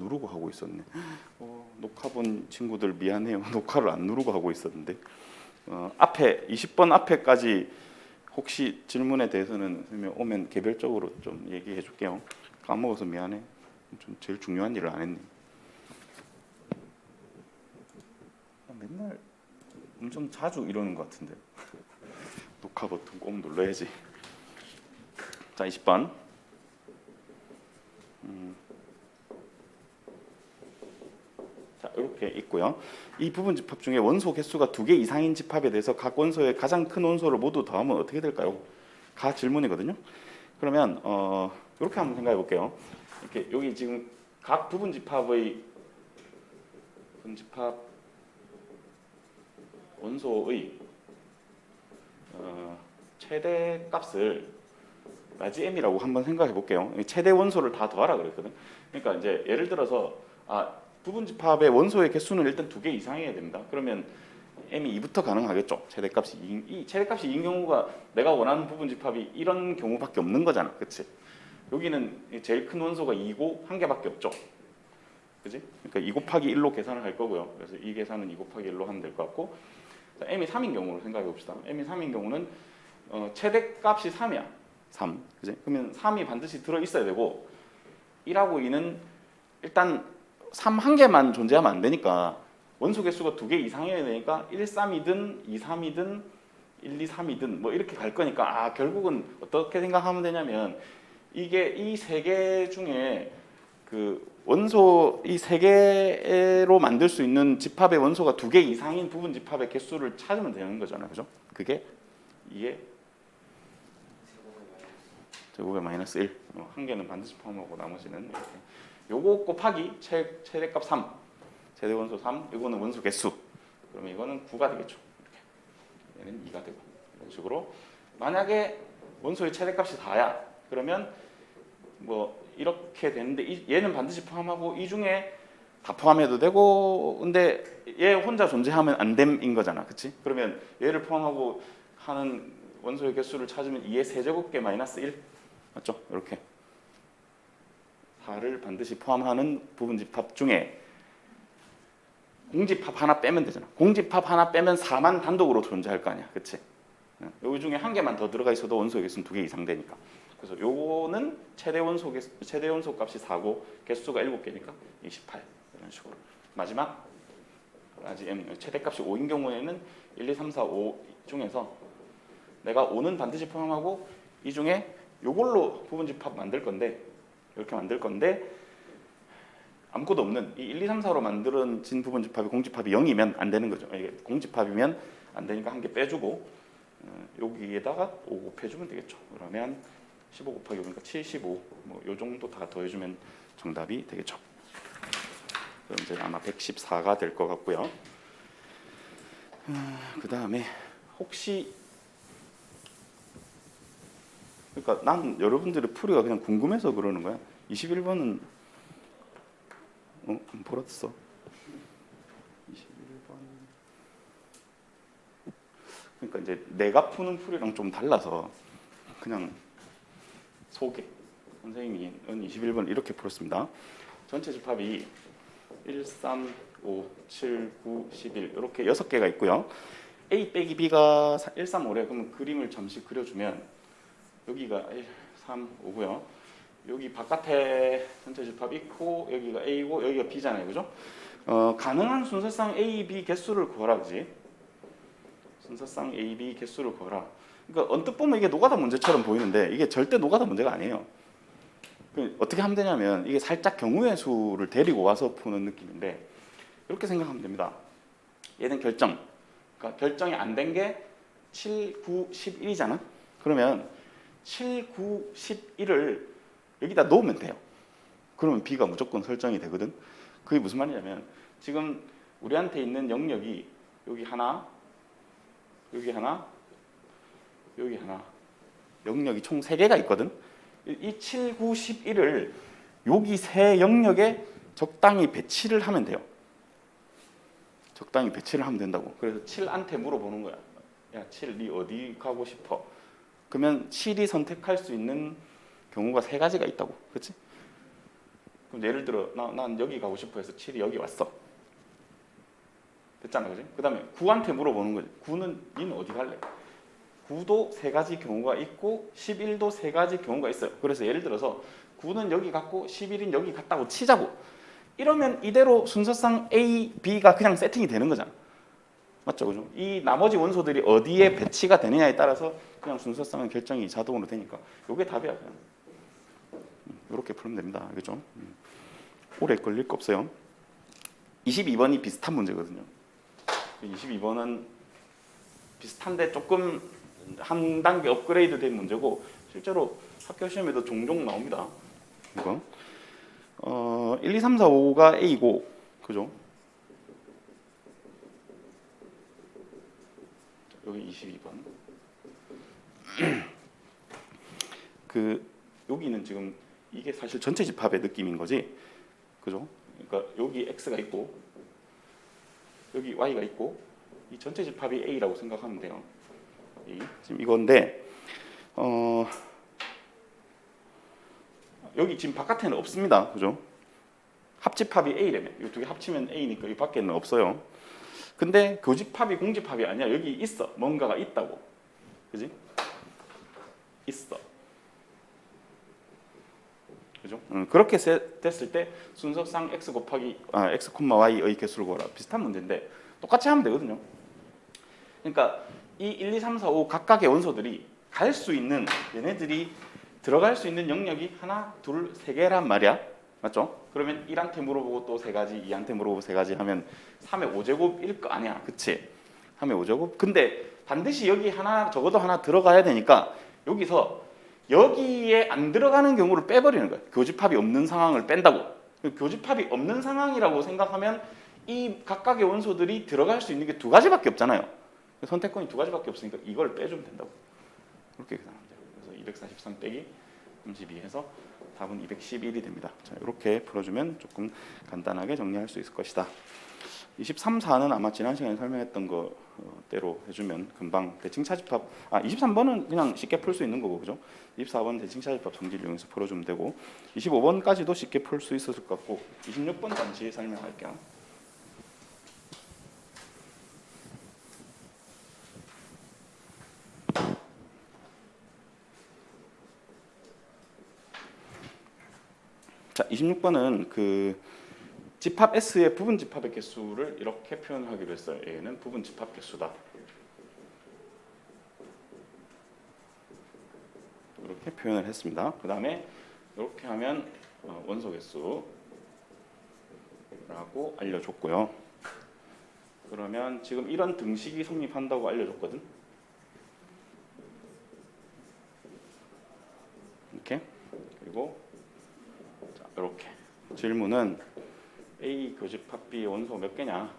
누르고 하고 있었네. 녹화 본 친구들 미안해요. 녹화를 안 누르고 하고 있었는데 앞에 20번 앞에까지 혹시 질문에 대해서는 선생님 오면 개별적으로 좀 얘기해 줄게요. 까먹어서 미안해. 좀 제일 중요한 일을 안 했네. 맨날 엄청 자주 이러는 것 같은데. 녹화 버튼 꼭 눌러야지. 자, 20번. 자, 이렇게 있고요. 이 부분 집합 중에 원소 개수가 2개 이상인 집합에 대해서 각 원소의 가장 큰 원소를 모두 더하면 어떻게 될까요? 가 질문이거든요. 그러면 이렇게 한번 생각해 볼게요. 이렇게 여기 지금 각 부분 집합의 분집합 원소의 최대 값을 라지 m이라고 한번 생각해 볼게요. 최대 원소를 다 더하라 그랬거든. 그러니까 이제 예를 들어서 부분 집합의 원소의 개수는 일단 2개 이상이어야 됩니다. 그러면 m이 2부터 가능하겠죠. 최대값이 2, 이 최대값이 2인 경우가 내가 원하는 부분 집합이 이런 경우밖에 없는 거잖아. 그치? 여기는 제일 큰 원소가 2고 한 개밖에 없죠. 그지? 그러니까 2 곱하기 1로 계산을 할 거고요. 그래서 이 계산은 2 곱하기 1로 하면 될 것 같고, 자, m이 3인 경우로 생각해 봅시다. m이 3인 경우는 최대값이 3이야. 3. 그지? 그러면 3이 반드시 들어 있어야 되고 1하고 2는 일단 3 한 개만 존재하면 안 되니까 원소 개수가 2개 이상이어야 되니까 1, 3이든 2, 3이든 1, 2, 3이든 뭐 이렇게 갈 거니까 결국은 어떻게 생각하면 되냐면 이게 이 세 개 중에 그 원소 이 세 개로 만들 수 있는 집합의 원소가 2개 이상인 부분 집합의 개수를 찾으면 되는 거잖아요. 그죠? 그게 2의 제곱에 마이너스 1. 한 개는 반드시 포함하고 나머지는 이렇게. 요거 곱하기 최대값 3. 최대 원소 3. 이거는 원소 개수. 그러면 이거는 9가 되겠죠. 이렇게. 얘는 2가 되고. 이런 식으로. 만약에 원소의 최대값이 4야. 그러면 뭐 이렇게 되는데 얘는 반드시 포함하고 이 중에 다 포함해도 되고 근데 얘 혼자 존재하면 안 됨인 거잖아. 그치? 그러면 얘를 포함하고 하는 원소의 개수를 찾으면 2의 세제곱계 마이너스 1. 맞죠? 이렇게 4를 반드시 포함하는 부분 집합 중에 공집합 하나 빼면 되잖아. 공집합 하나 빼면 4만 단독으로 존재할 거 아니야. 그치? 여기 중에 한 개만 더 들어가 있어도 원소 개수는 2개 이상 되니까. 그래서 요거는 최대 원소 값이 4고 개수가 7개니까 28. 이런 식으로. 마지막 최대값이 5인 경우에는 1, 2, 3, 4, 5 중에서 내가 5는 반드시 포함하고 이 중에 요걸로 부분 집합 만들 건데 이렇게 만들 건데 아무것도 없는 이 1, 2, 3, 4로 만들어진 부분 집합이 공집합이 0이면 안 되는 거죠. 이게 공집합이면 안 되니까 한 개 빼주고 여기에다가 5 곱해주면 되겠죠. 그러면 15 곱하기 5니까 75. 뭐 요 정도 다 더해주면 정답이 되겠죠. 그럼 이제 아마 114가 될 것 같고요. 그 다음에 혹시 그러니까 난 여러분들의 풀이가 그냥 궁금해서 그러는 거야. 21번은 벌었어. 21번. 그러니까 이제 내가 푸는 풀이랑 좀 달라서 그냥 소개. 선생님이 21번 이렇게 풀었습니다. 전체 집합이 1, 3, 5, 7, 9, 11 이렇게 6개가 있고요. A 빼기 B가 1, 3, 5래. 그러면 그림을 잠시 그려주면 여기가 1, 3, 5고요. 여기 바깥에 전체 집합 있고 여기가 A고 여기가 B잖아요. 그죠? 가능한 순서상 A, B 개수를 구하라. 그지? 순서상 A, B 개수를 구하라. 그러니까 언뜻 보면 이게 노가다 문제처럼 보이는데 이게 절대 노가다 문제가 아니에요. 어떻게 하면 되냐면 이게 살짝 경우의 수를 데리고 와서 푸는 느낌인데 이렇게 생각하면 됩니다. 얘는 결정. 그러니까 결정이 안 된 게 7, 9, 11이잖아. 그러면 7, 9, 11을 여기다 놓으면 돼요. 그러면 B가 무조건 설정이 되거든. 그게 무슨 말이냐면 지금 우리한테 있는 영역이 여기 하나, 여기 하나, 여기 하나 영역이 총 3개가 있거든. 이 7, 9, 11을 여기 세 영역에 적당히 배치를 하면 돼요. 적당히 배치를 하면 된다고. 그래서 7한테 물어보는 거야. 야, 7, 니 어디 가고 싶어? 그러면 7이 선택할 수 있는 경우가 3가지가 있다고. 그렇지? 그럼 예를 들어 난 여기 가고 싶어 해서 7이 여기 왔어. 됐잖아, 그지? 그 다음에 9한테 물어보는 거지. 9는 니는 어디 갈래? 9도 세 가지 경우가 있고 11도 세 가지 경우가 있어요. 그래서 예를 들어서 9는 여기 갔고 11은 여기 갔다고 치자고. 이러면 이대로 순서상 A, B가 그냥 세팅이 되는 거잖아. 맞죠, 그죠? 이 나머지 원소들이 어디에 배치가 되느냐에 따라서 그냥 순서상은 결정이 자동으로 되니까 이게 답이야. 그냥. 이렇게 풀면 됩니다. 알겠죠? 오래 걸릴 거 없어요. 22번이 비슷한 문제거든요. 22번은 비슷한데 조금 한 단계 업그레이드 된 문제고 실제로 학교 시험에도 종종 나옵니다. 이거 1, 2, 3, 4, 5가 A고, 그죠? 여기 22번. 여기는 지금 이게 사실 전체 집합의 느낌인 거지, 그죠? 그러니까 여기 X가 있고 여기 Y가 있고 이 전체 집합이 A라고 생각하면 돼요. 지금 이건데 여기 지금 바깥에는 없습니다, 그죠? 합집합이 A라며. 이 두 개 합치면 A니까 이 밖에는 없어요. 근데 교집합이 공집합이 아니야. 여기 있어. 뭔가가 있다고. 그지? 있어. 그죠? 그렇게 됐을 때 순서상 x 곱하기 x, y의 개수를 구하라. 비슷한 문제인데 똑같이 하면 되거든요. 그러니까 이 1, 2, 3, 4, 5 각각의 원소들이 갈 수 있는, 얘네들이 들어갈 수 있는 영역이 하나, 둘, 세 개란 말이야. 맞죠? 그러면 1한테 물어보고 또 세 가지, 2한테 물어보고 세 가지 하면 3의 5제곱일 거 아니야. 그치? 3의 5제곱? 근데 반드시 여기 하나, 적어도 하나 들어가야 되니까 여기서 여기에 안 들어가는 경우를 빼버리는 거야. 교집합이 없는 상황을 뺀다고. 교집합이 없는 상황이라고 생각하면 이 각각의 원소들이 들어갈 수 있는 게 두 가지밖에 없잖아요. 선택권이 두 가지밖에 없으니까 이걸 빼주면 된다고. 그렇게 계산하면 돼요. 그래서 243 빼기 32 해서 답은 211이 됩니다. 자, 이렇게 풀어주면 조금 간단하게 정리할 수 있을 것이다. 23, 4는 아마 지난 시간에 설명했던 거대로 해주면 금방 대칭차집합, 23번은 그냥 쉽게 풀 수 있는 거고, 그죠? 24번 대칭차집합 성질 이용해서 풀어주면 되고 25번까지도 쉽게 풀 수 있었을 것 같고 26번 잠시 설명할게요. 자, 26번은 집합 S의 부분 집합의 개수를 이렇게 표현하기로 했어요. 얘는 부분 집합 개수다. 이렇게 표현을 했습니다. 그 다음에 이렇게 하면 원소 개수라고 알려줬고요. 그러면 지금 이런 등식이 성립한다고 알려줬거든. 이렇게. 그리고 자, 이렇게 질문은 A 교집합 B 원소 몇 개냐?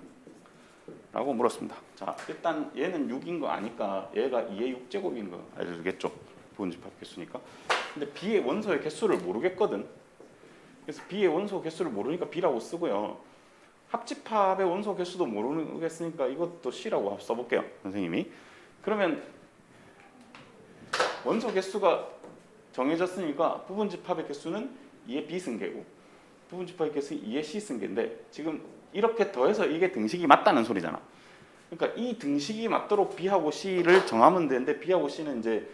라고 물었습니다. 자, 일단 얘는 6인 거 아니까 얘가 2의 6제곱인 거 알려주겠죠? 부분 집합 개수니까. 근데 B의 원소의 개수를 모르겠거든. 그래서 B의 원소 개수를 모르니까 B라고 쓰고요. 합집합의 원소 개수도 모르겠으니까 이것도 C라고 써볼게요, 선생님이. 그러면 원소 개수가 정해졌으니까 부분 집합의 개수는 2의 B승계고 부분 집합의 개수는 2의 C승계인데 지금 이렇게 더해서 이게 등식이 맞다는 소리잖아. 그러니까 이 등식이 맞도록 B하고 C를 정하면 되는데 B하고 C는 이제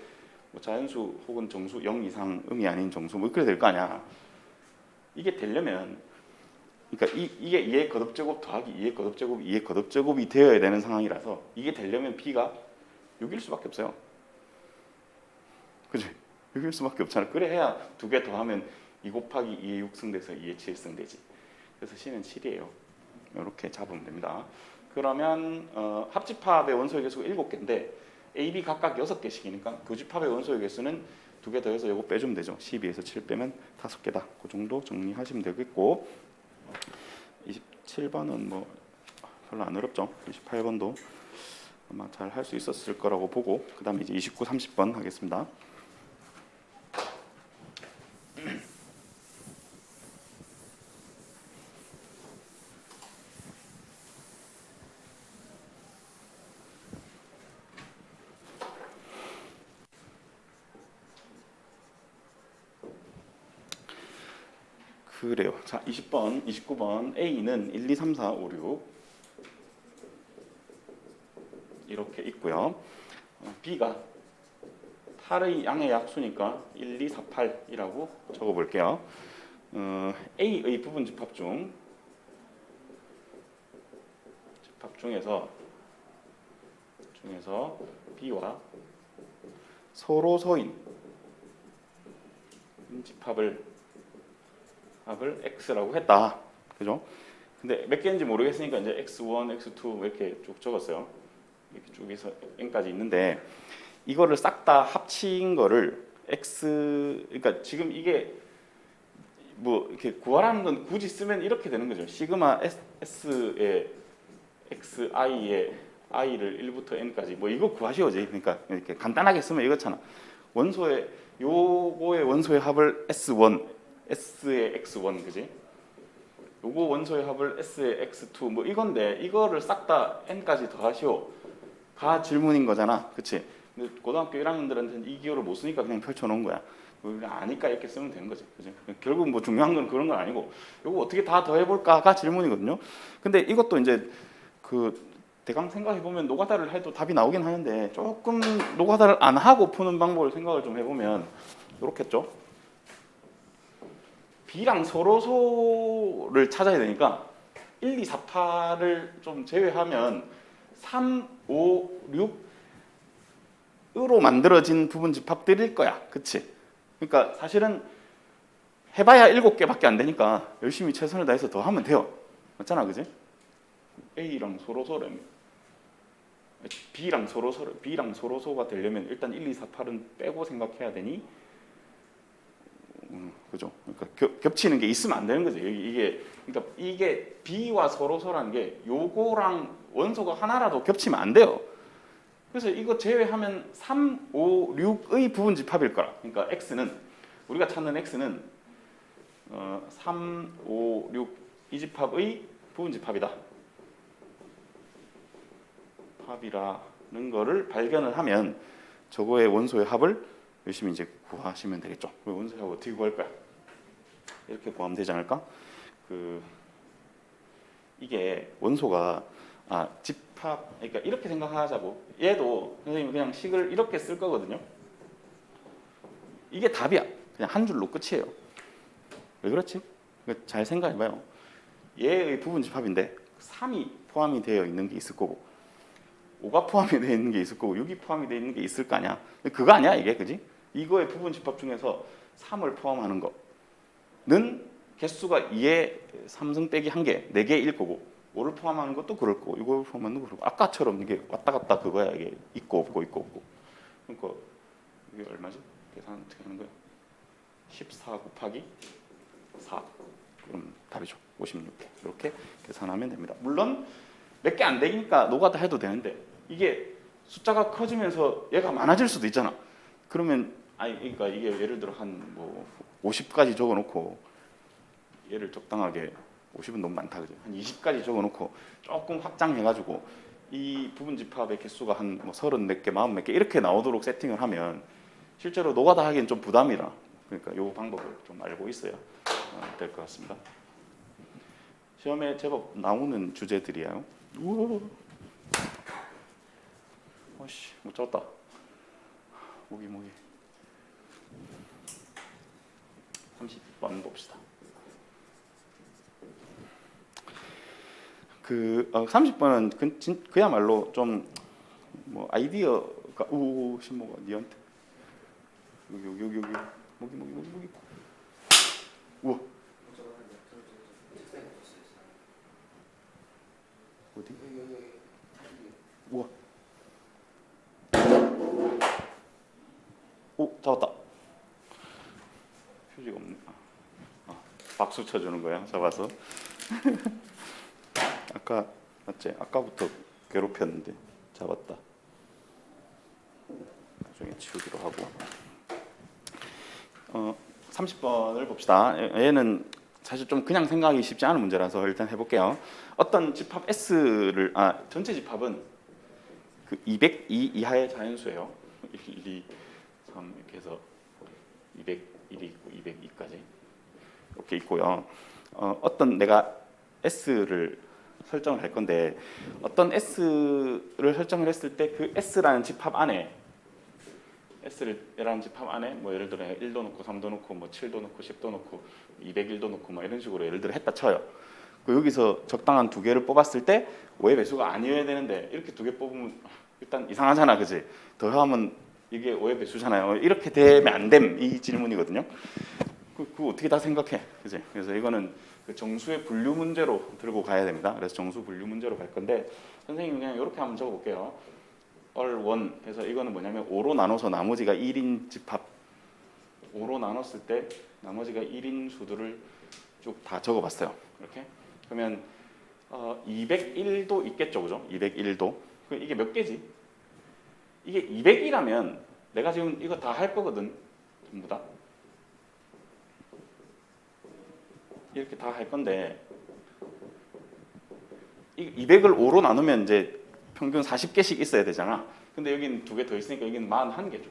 뭐 자연수 혹은 정수 0 이상 음이 아닌 정수 뭐 그래 될 거 아니야. 이게 되려면 그러니까 이게 2의 거듭제곱 더하기 2의 거듭제곱 2의 거듭제곱이 되어야 되는 상황이라서 이게 되려면 B가 6일 수밖에 없어요. 그지? 6일 수밖에 없잖아. 그래 해야 두 개 더하면 2 곱하기 2의 6승 돼서 2의 7승 되지. 그래서 C는 7이에요. 이렇게 잡으면 됩니다. 그러면 합집합의 원소의 개수가 7개인데 A, B 각각 6개씩이니까 교집합의 원소의 개수는 두 개 더해서 이거 빼주면 되죠. 12에서 7 빼면 5개다. 그 정도 정리하시면 되겠고 27번은 뭐 별로 안 어렵죠. 28번도 아마 잘 할 수 있었을 거라고 보고 그 다음에 이제 29, 30번 하겠습니다. 그래요. 자, 20번, 29번 A는 1, 2, 3, 4, 5, 6 이렇게 있고요. B가 8의 양의 약수니까 1, 2, 4, 8이라고 적어볼게요. A의 부분 집합 중에서 B와 서로서인 집합을 X라고 했다. 그죠? 근데 몇 개인지 모르겠으니까 이제 X1, X2 이렇게 쭉 적었어요. 이렇게 쭉 해서 N까지 있는데 이거를 싹 다 합친 거를 그러니까 지금 이게 뭐 이렇게 구하라는 건 굳이 쓰면 이렇게 되는 거죠. 시그마 S의 XI의 I를 1부터 N까지 뭐 이거 구하시오지. 그러니까 이렇게 간단하게 쓰면 이거잖아. 요거의 원소의 합을 S1, S의 X1 그지? 요거 원소의 합을 S의 X2 뭐 이건데 이거를 싹 다 N까지 더하시오. 가 질문인 거잖아. 그치? 근데 고등학교 1학년들한테는 이 기호를 못 쓰니까 그냥 펼쳐놓은 거야. 우리가 아니까 이렇게 쓰면 되는 거지. 그치? 결국 뭐 중요한 건 그런 건 아니고 요거 어떻게 다 더해볼까가 질문이거든요. 근데 이것도 이제 그 대강 생각해보면 노가다를 해도 답이 나오긴 하는데 조금 노가다를 안 하고 푸는 방법을 생각을 좀 해보면 이렇겠죠. B랑 서로소를 찾아야 되니까 1, 2, 4, 8을 좀 제외하면 3, 5, 6으로 만들어진 부분 집합들일 거야. 그치? 그러니까 사실은 해봐야 7개밖에 안 되니까 열심히 최선을 다해서 더 하면 돼요. 맞잖아, 그지? A랑 서로소라면 B랑 서로소가 되려면 일단 1, 2, 4, 8은 빼고 생각해야 되니 그죠? 그러니까 겹치는 게 있으면 안 되는 거죠. 그러니까 이게 B와 서로소라는 게 요거랑 원소가 하나라도 겹치면 안 돼요. 그래서 이거 제외하면 3, 5, 6의 부분 집합일 거라. 그러니까 우리가 찾는 X는 3, 5, 6 이 집합의 부분 집합이다. 합이라는 거를 발견을 하면 저거의 원소의 합을 열심히 이제 구하시면 되겠죠. 원소의 합을 어떻게 구할 거야? 이렇게 구하면 되지 않을까? 이게 원소가 집합, 그러니까 이렇게 생각하자고. 얘도 선생님 그냥 식을 이렇게 쓸 거거든요. 이게 답이야. 그냥 한 줄로 끝이에요. 왜 그렇지? 잘 생각해봐요. 얘의 부분 집합인데 3이 포함이 되어 있는 게 있을 거고 5가 포함이 되어 있는 게 있을 거고 6이 포함이 되어 있는 게 있을 거 아니야. 그거 아니야 이게, 그지? 이거의 부분 집합 중에서 3을 포함하는 거는 개수가 2의 3승 빼기 1개, 4개일 거고 5를 포함하는 것도 그럴 거고 이걸 포함하는 것도 그럴 거고 아까처럼 이게 왔다 갔다 그거야. 이게 있고 없고 있고 없고. 그러니까 이게 얼마지? 계산 어떻게 하는 거야? 14 곱하기 4 그럼 답이죠. 56개. 이렇게 계산하면 됩니다. 물론 몇 개 안 되니까 노가다 해도 되는데 이게 숫자가 커지면서 얘가 많아질 수도 있잖아. 그러면 그러니까 이게 예를 들어 한 뭐 50까지 적어놓고 얘를 적당하게 50은 너무 많다 그죠? 한 20까지 적어놓고 조금 확장해가지고 이 부분 집합의 개수가 한 뭐 30 몇 개, 40 몇 개 이렇게 나오도록 세팅을 하면 실제로 노가다 하기엔 좀 부담이라. 그러니까 이 방법을 좀 알고 있어야 될 것 같습니다. 시험에 제법 나오는 주제들이에요. 우와. 어씨, 못 잡았다. 모기. 30번 봅시다. 30번은 그야말로 좀 뭐 아이디어가 신모가 니한테 여기 모기. 우와. 어디? 우와. 오, 잡았다. 표지가 없네. 박수 쳐주는 거야, 잡아서. 아까 맞지? 아까부터 괴롭혔는데 잡았다. 나중에 치우기로 하고. 30번을 봅시다. 얘는 사실 좀 그냥 생각하기 쉽지 않은 문제라서 일단 해볼게요. 어떤 집합 S를 전체 집합은 그 202 이하의 자연수예요. 1, 2, 3 이렇게 해서 201이 있고 202까지. 이렇게 있고요. 어떤 내가 S를 설정을 할 건데 어떤 S를 설정을 했을 때 그 S라는 집합 안에 S라는 집합 안에 뭐 예를 들어 1도 넣고 3도 넣고 뭐 7도 넣고 10도 넣고 201도 넣고 뭐 이런 식으로 예를 들어 했다 쳐요. 여기서 적당한 두 개를 뽑았을 때 5의 배수가 아니어야 되는데 이렇게 두 개 뽑으면 일단 이상하잖아, 그지? 더하면 이게 5의 배수잖아요. 이렇게 되면 안 됨, 이 질문이거든요. 그거 어떻게 다 생각해, 그지? 그래서 이거는 그 정수의 분류 문제로 들고 가야 됩니다. 그래서 정수 분류 문제로 갈 건데 선생님이 그냥 이렇게 한번 적어볼게요. 얼1 해서 이거는 뭐냐면 5로 나눠서 나머지가 1인 집합 5로 나눴을 때 나머지가 1인 수들을 쭉 다 적어봤어요. 이렇게 그러면 201도 있겠죠, 그죠? 201도 이게 몇 개지? 이게 200이라면 내가 지금 이거 다 할 거거든, 전부 다 이렇게 다 할 건데 200을 5로 나누면 이제 평균 40개씩 있어야 되잖아. 근데 여기는 두 개 더 있으니까 여기는 41개죠.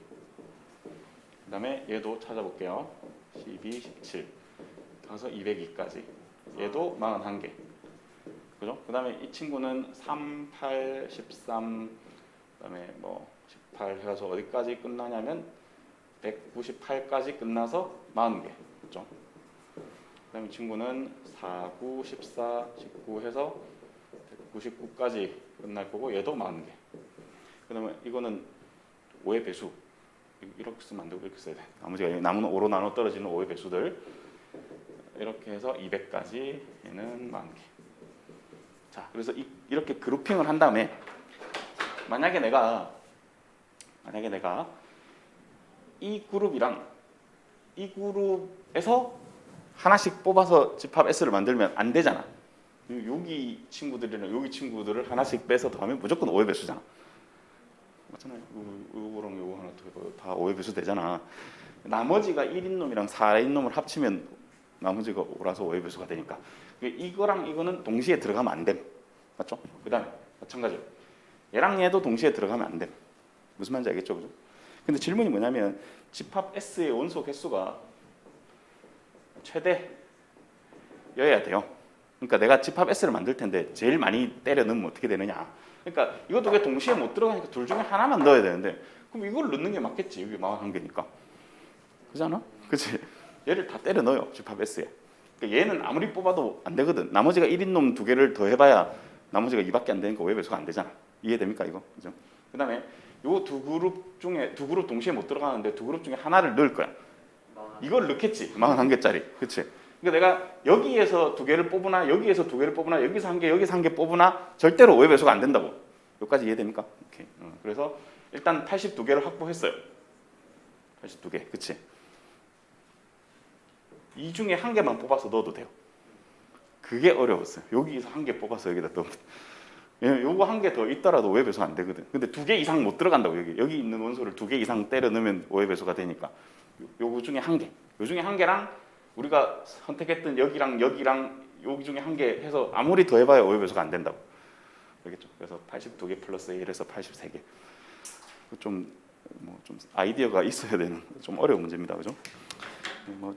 그 다음에 얘도 찾아볼게요. 12, 17 가서 202까지 얘도 41개. 그죠? 그 다음에 이 친구는 3, 8, 13 그 다음에 뭐 18 해서 어디까지 끝나냐면 198까지 끝나서 40개. 그죠? 그 다음에 이 친구는 4, 9, 14, 19 해서 199까지 끝날 거고 얘도 40개. 그 다음에 이거는 5의 배수 이렇게 쓰면 안 되고 이렇게 써야 돼. 나머지가 남은 5로 나눠 떨어지는 5의 배수들 이렇게 해서 200까지 얘는 40개. 자, 그래서 이렇게 그룹핑을 한 다음에 만약에 내가 이 그룹이랑 이 그룹에서 하나씩 뽑아서 집합 S를 만들면 안 되잖아. 여기 친구들이랑 여기 친구들을 하나씩 빼서 더하면 무조건 5의 배수잖아. 맞잖아요. 요거랑 요거 하나 더 다 5의 배수 되잖아. 나머지가 1인 놈이랑 4인 놈을 합치면 나머지가 5라서 5의 배수가 되니까 이거랑 이거는 동시에 들어가면 안 됨. 맞죠? 그 다음에 마찬가지로 얘랑 얘도 동시에 들어가면 안 됨. 무슨 말인지 알겠죠? 그죠? 근데 질문이 뭐냐면 집합 S의 원소 개수가 최대여야 돼요. 그러니까 내가 집합 S를 만들 텐데 제일 많이 때려 넣으면 어떻게 되느냐. 그러니까 이거 두 개 동시에 못 들어가니까 둘 중에 하나만 넣어야 되는데 그럼 이걸 넣는 게 맞겠지. 여기 41개니까. 그잖아? 그치? 얘를 다 때려 넣어요. 집합 S에. 그러니까 얘는 아무리 뽑아도 안 되거든. 나머지가 1인 놈 두 개를 더 해봐야 나머지가 2밖에 안 되니까 5의 배수가 안 되잖아. 이해됩니까 이거? 그죠? 그 다음에 요 두 그룹 중에 두 그룹 동시에 못 들어가는데 두 그룹 중에 하나를 넣을 거야. 이걸 넣겠지. 41개짜리. 그치? 그러니까 내가 여기에서 두 개를 뽑으나 여기에서 두 개를 뽑으나 여기서 한 개 여기서 한 개 뽑으나 절대로 5의 배수가 안 된다고. 여기까지 이해됩니까? 오케이. 그래서 일단 82개를 확보했어요. 82개. 그치? 이 중에 한 개만 뽑아서 넣어도 돼요. 그게 어려웠어요. 여기서 한 개 뽑아서 여기다 넣으면 요거 한 개 더 있더라도 5의 배수 안 되거든. 근데 두 개 이상 못 들어간다고. 여기 있는 원소를 두 개 이상 때려 넣으면 5의 배수가 되니까 요거 중에 한 개. 요 중에 한 개랑 우리가 선택했던 여기랑 여기 중에 한 개 해서 아무리 더 해봐야 5의 배수가 안 된다고. 알겠죠? 그래서 82개 플러스 1에서 83개. 좀 아이디어가 있어야 되는 좀 어려운 문제입니다. 그죠?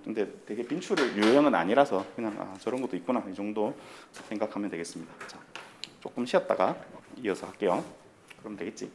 근데 되게 빈출을 유형은 아니라서 그냥 저런 것도 있구나 이 정도 생각하면 되겠습니다. 자, 조금 쉬었다가 이어서 할게요. 그럼 되겠지?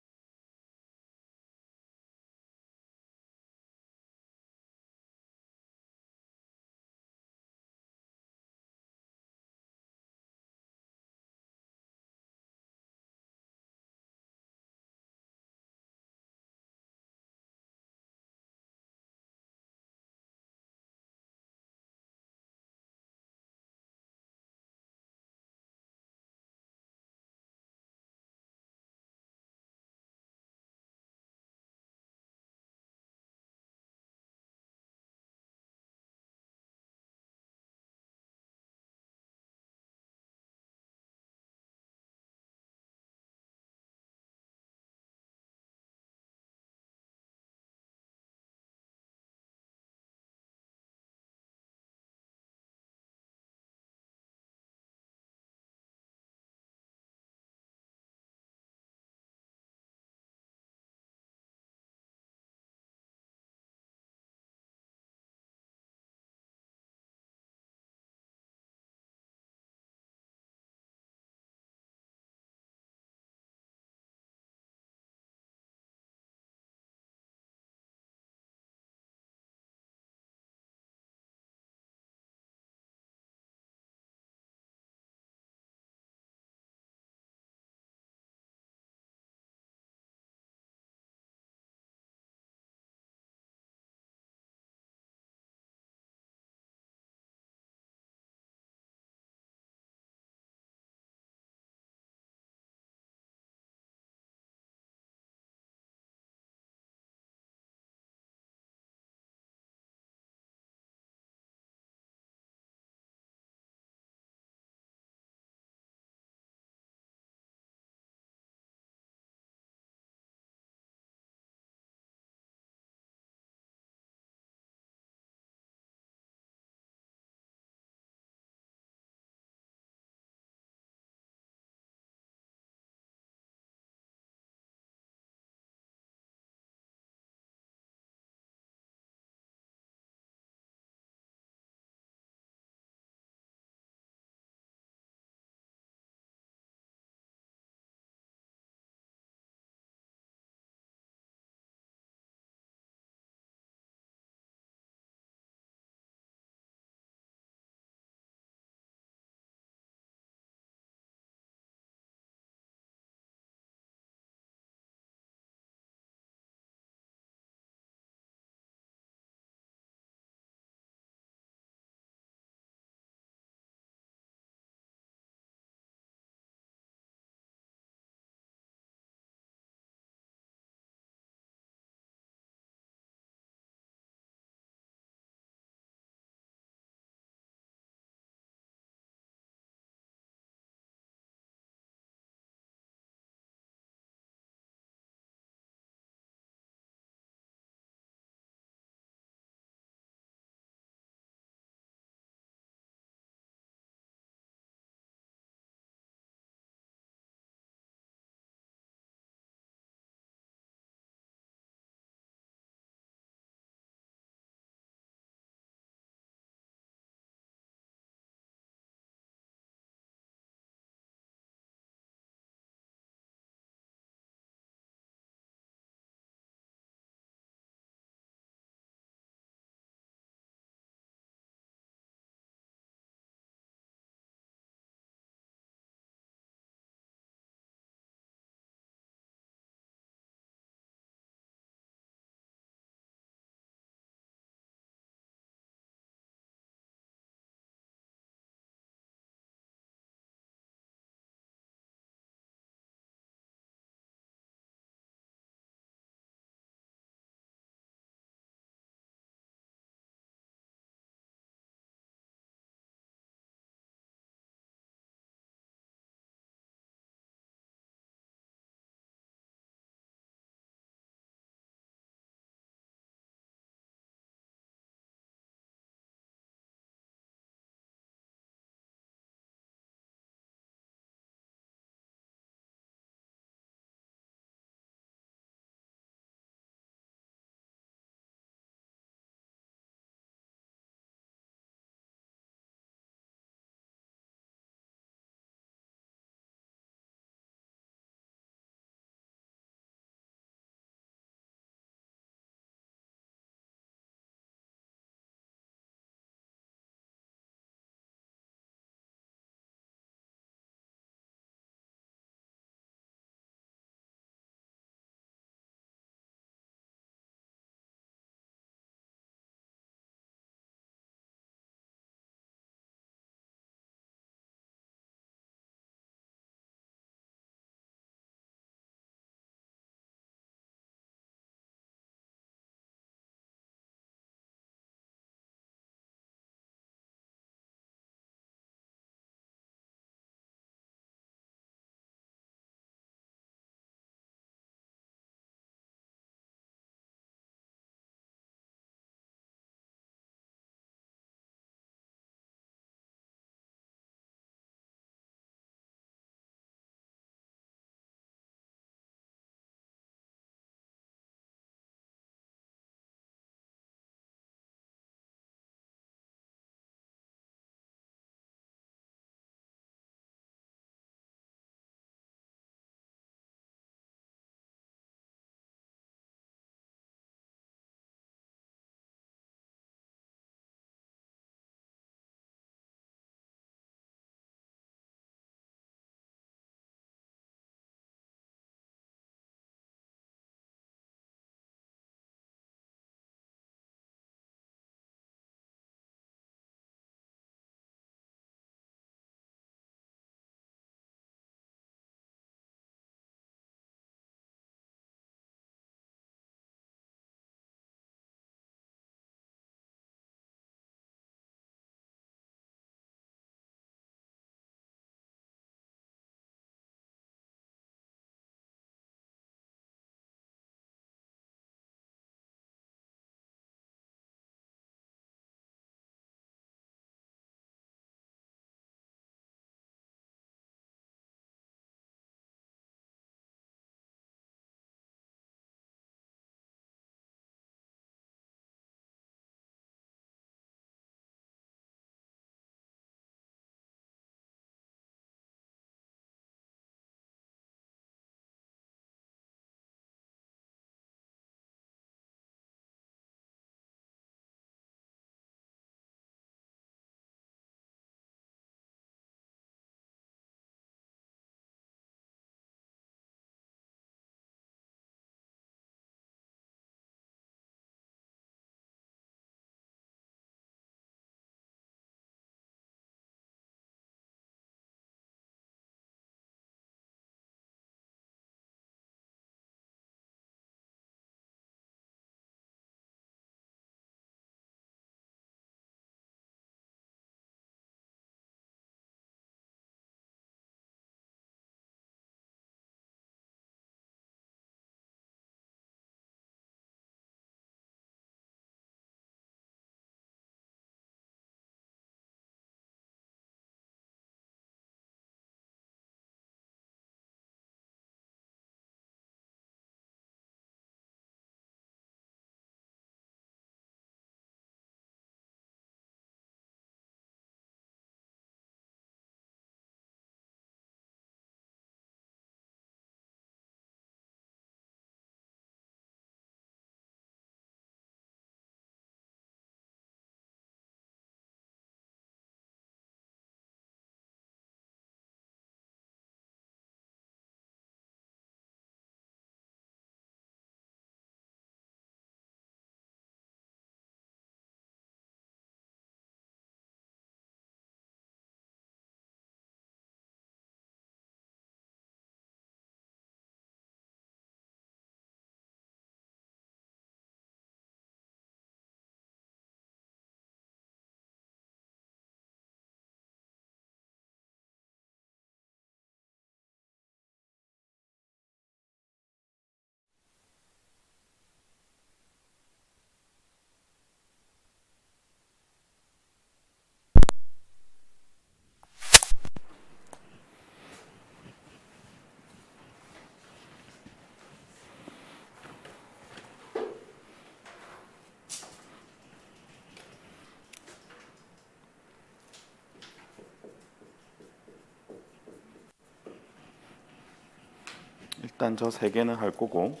일단 저 세 개는 할 거고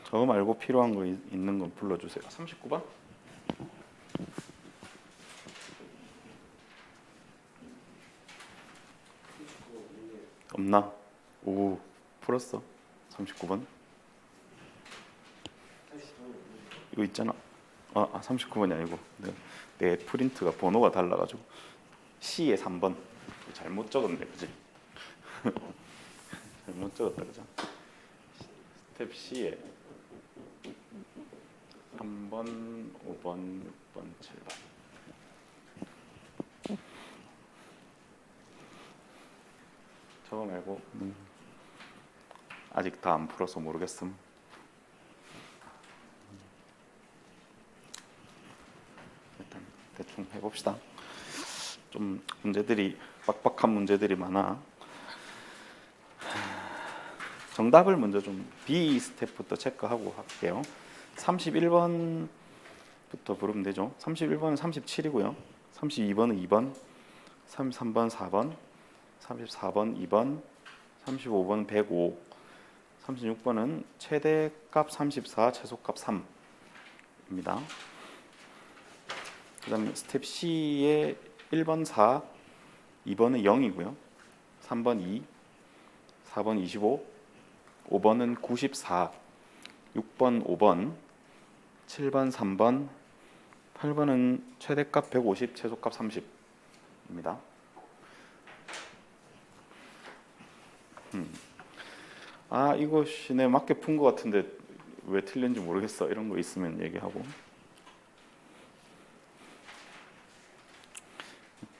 저거 말고 필요한 거 있는 건 불러주세요. 39번? 없나? 오, 풀었어. 39번. 이거 있잖아. 39번이 아니고 내 프린트가 번호가 달라가지고 C에 3번. 잘못 적었네, 그지? 잘못 적었다, 그죠? 스텝 C에 3번, 5번, 6번, 7번. 저거 말고 아직 다 안 풀어서 모르겠음. 일단 대충 해봅시다. 좀 문제들이 빡빡한 문제들이 많아. 정답을 먼저 좀 B 스텝부터 체크하고 할게요. 31번부터 부르면 되죠. 31번은 37이고요. 32번은 2번, 33번 4번, 34번 2번, 35번 105, 36번은 최대값 34, 최소값 3입니다. 그 다음에 스텝 C의 1번 4, 2번은 0이고요. 3번 2, 4번 25, 5번은 94, 6번 5번, 7번 3번, 8번은 최대값 150, 최소값 30입니다. 이거 내 맞게 푼 것 같은데 왜 틀린지 모르겠어. 이런 거 있으면 얘기하고.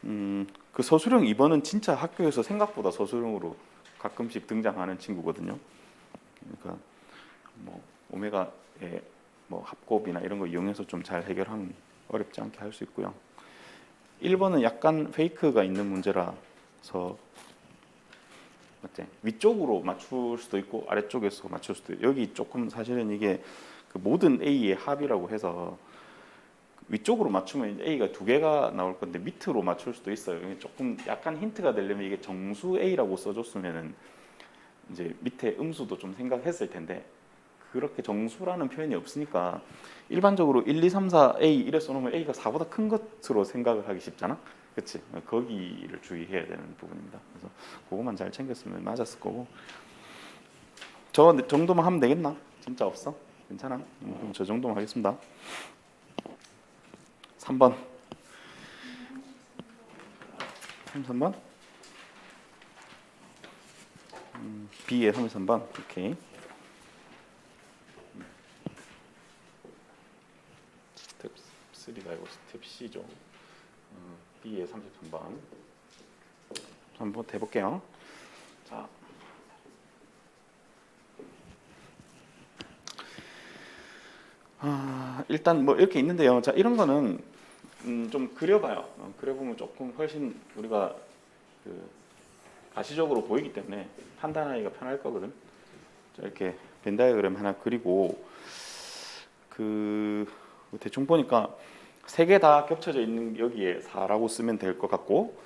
그 서술형 2번은 진짜 학교에서 생각보다 서술형으로 가끔씩 등장하는 친구거든요. 그러니까 뭐 오메가의 뭐 합곱이나 이런 거 이용해서 좀 잘 해결하면 어렵지 않게 할 수 있고요. 1번은 약간 페이크가 있는 문제라서 맞지? 위쪽으로 맞출 수도 있고 아래쪽에서 맞출 수도 있고 여기 조금 사실은 이게 그 모든 A의 합이라고 해서 위쪽으로 맞추면 A가 두 개가 나올 건데 밑으로 맞출 수도 있어요. 조금 약간 힌트가 되려면 이게 정수 A라고 써줬으면은 이제 밑에 음수도 좀 생각했을 텐데 그렇게 정수라는 표현이 없으니까 일반적으로 1, 2, 3, 4 A 이래 써놓으면 A가 4보다 큰 것으로 생각을 하기 쉽잖아. 그렇지? 거기를 주의해야 되는 부분입니다. 그래서 그거만 잘 챙겼으면 맞았을 거고. 저 정도만 하면 되겠나? 진짜 없어? 괜찮아? 그럼 저 정도만 하겠습니다. 3번. 33번? B에 33번. 오케이. 스텝 3가 아니고 스텝 C죠. B에 33번. 한번 해볼게요. 자, 일단 뭐 이렇게 있는데요. 자, 이런 거는 좀 그려봐요. 그려보면 조금 훨씬 우리가 그 가시적으로 보이기 때문에 판단하기가 편할 거거든. 자, 이렇게 벤 다이어그램 하나 그리고 그 대충 보니까 세 개 다 겹쳐져 있는 여기에 4라고 쓰면 될 것 같고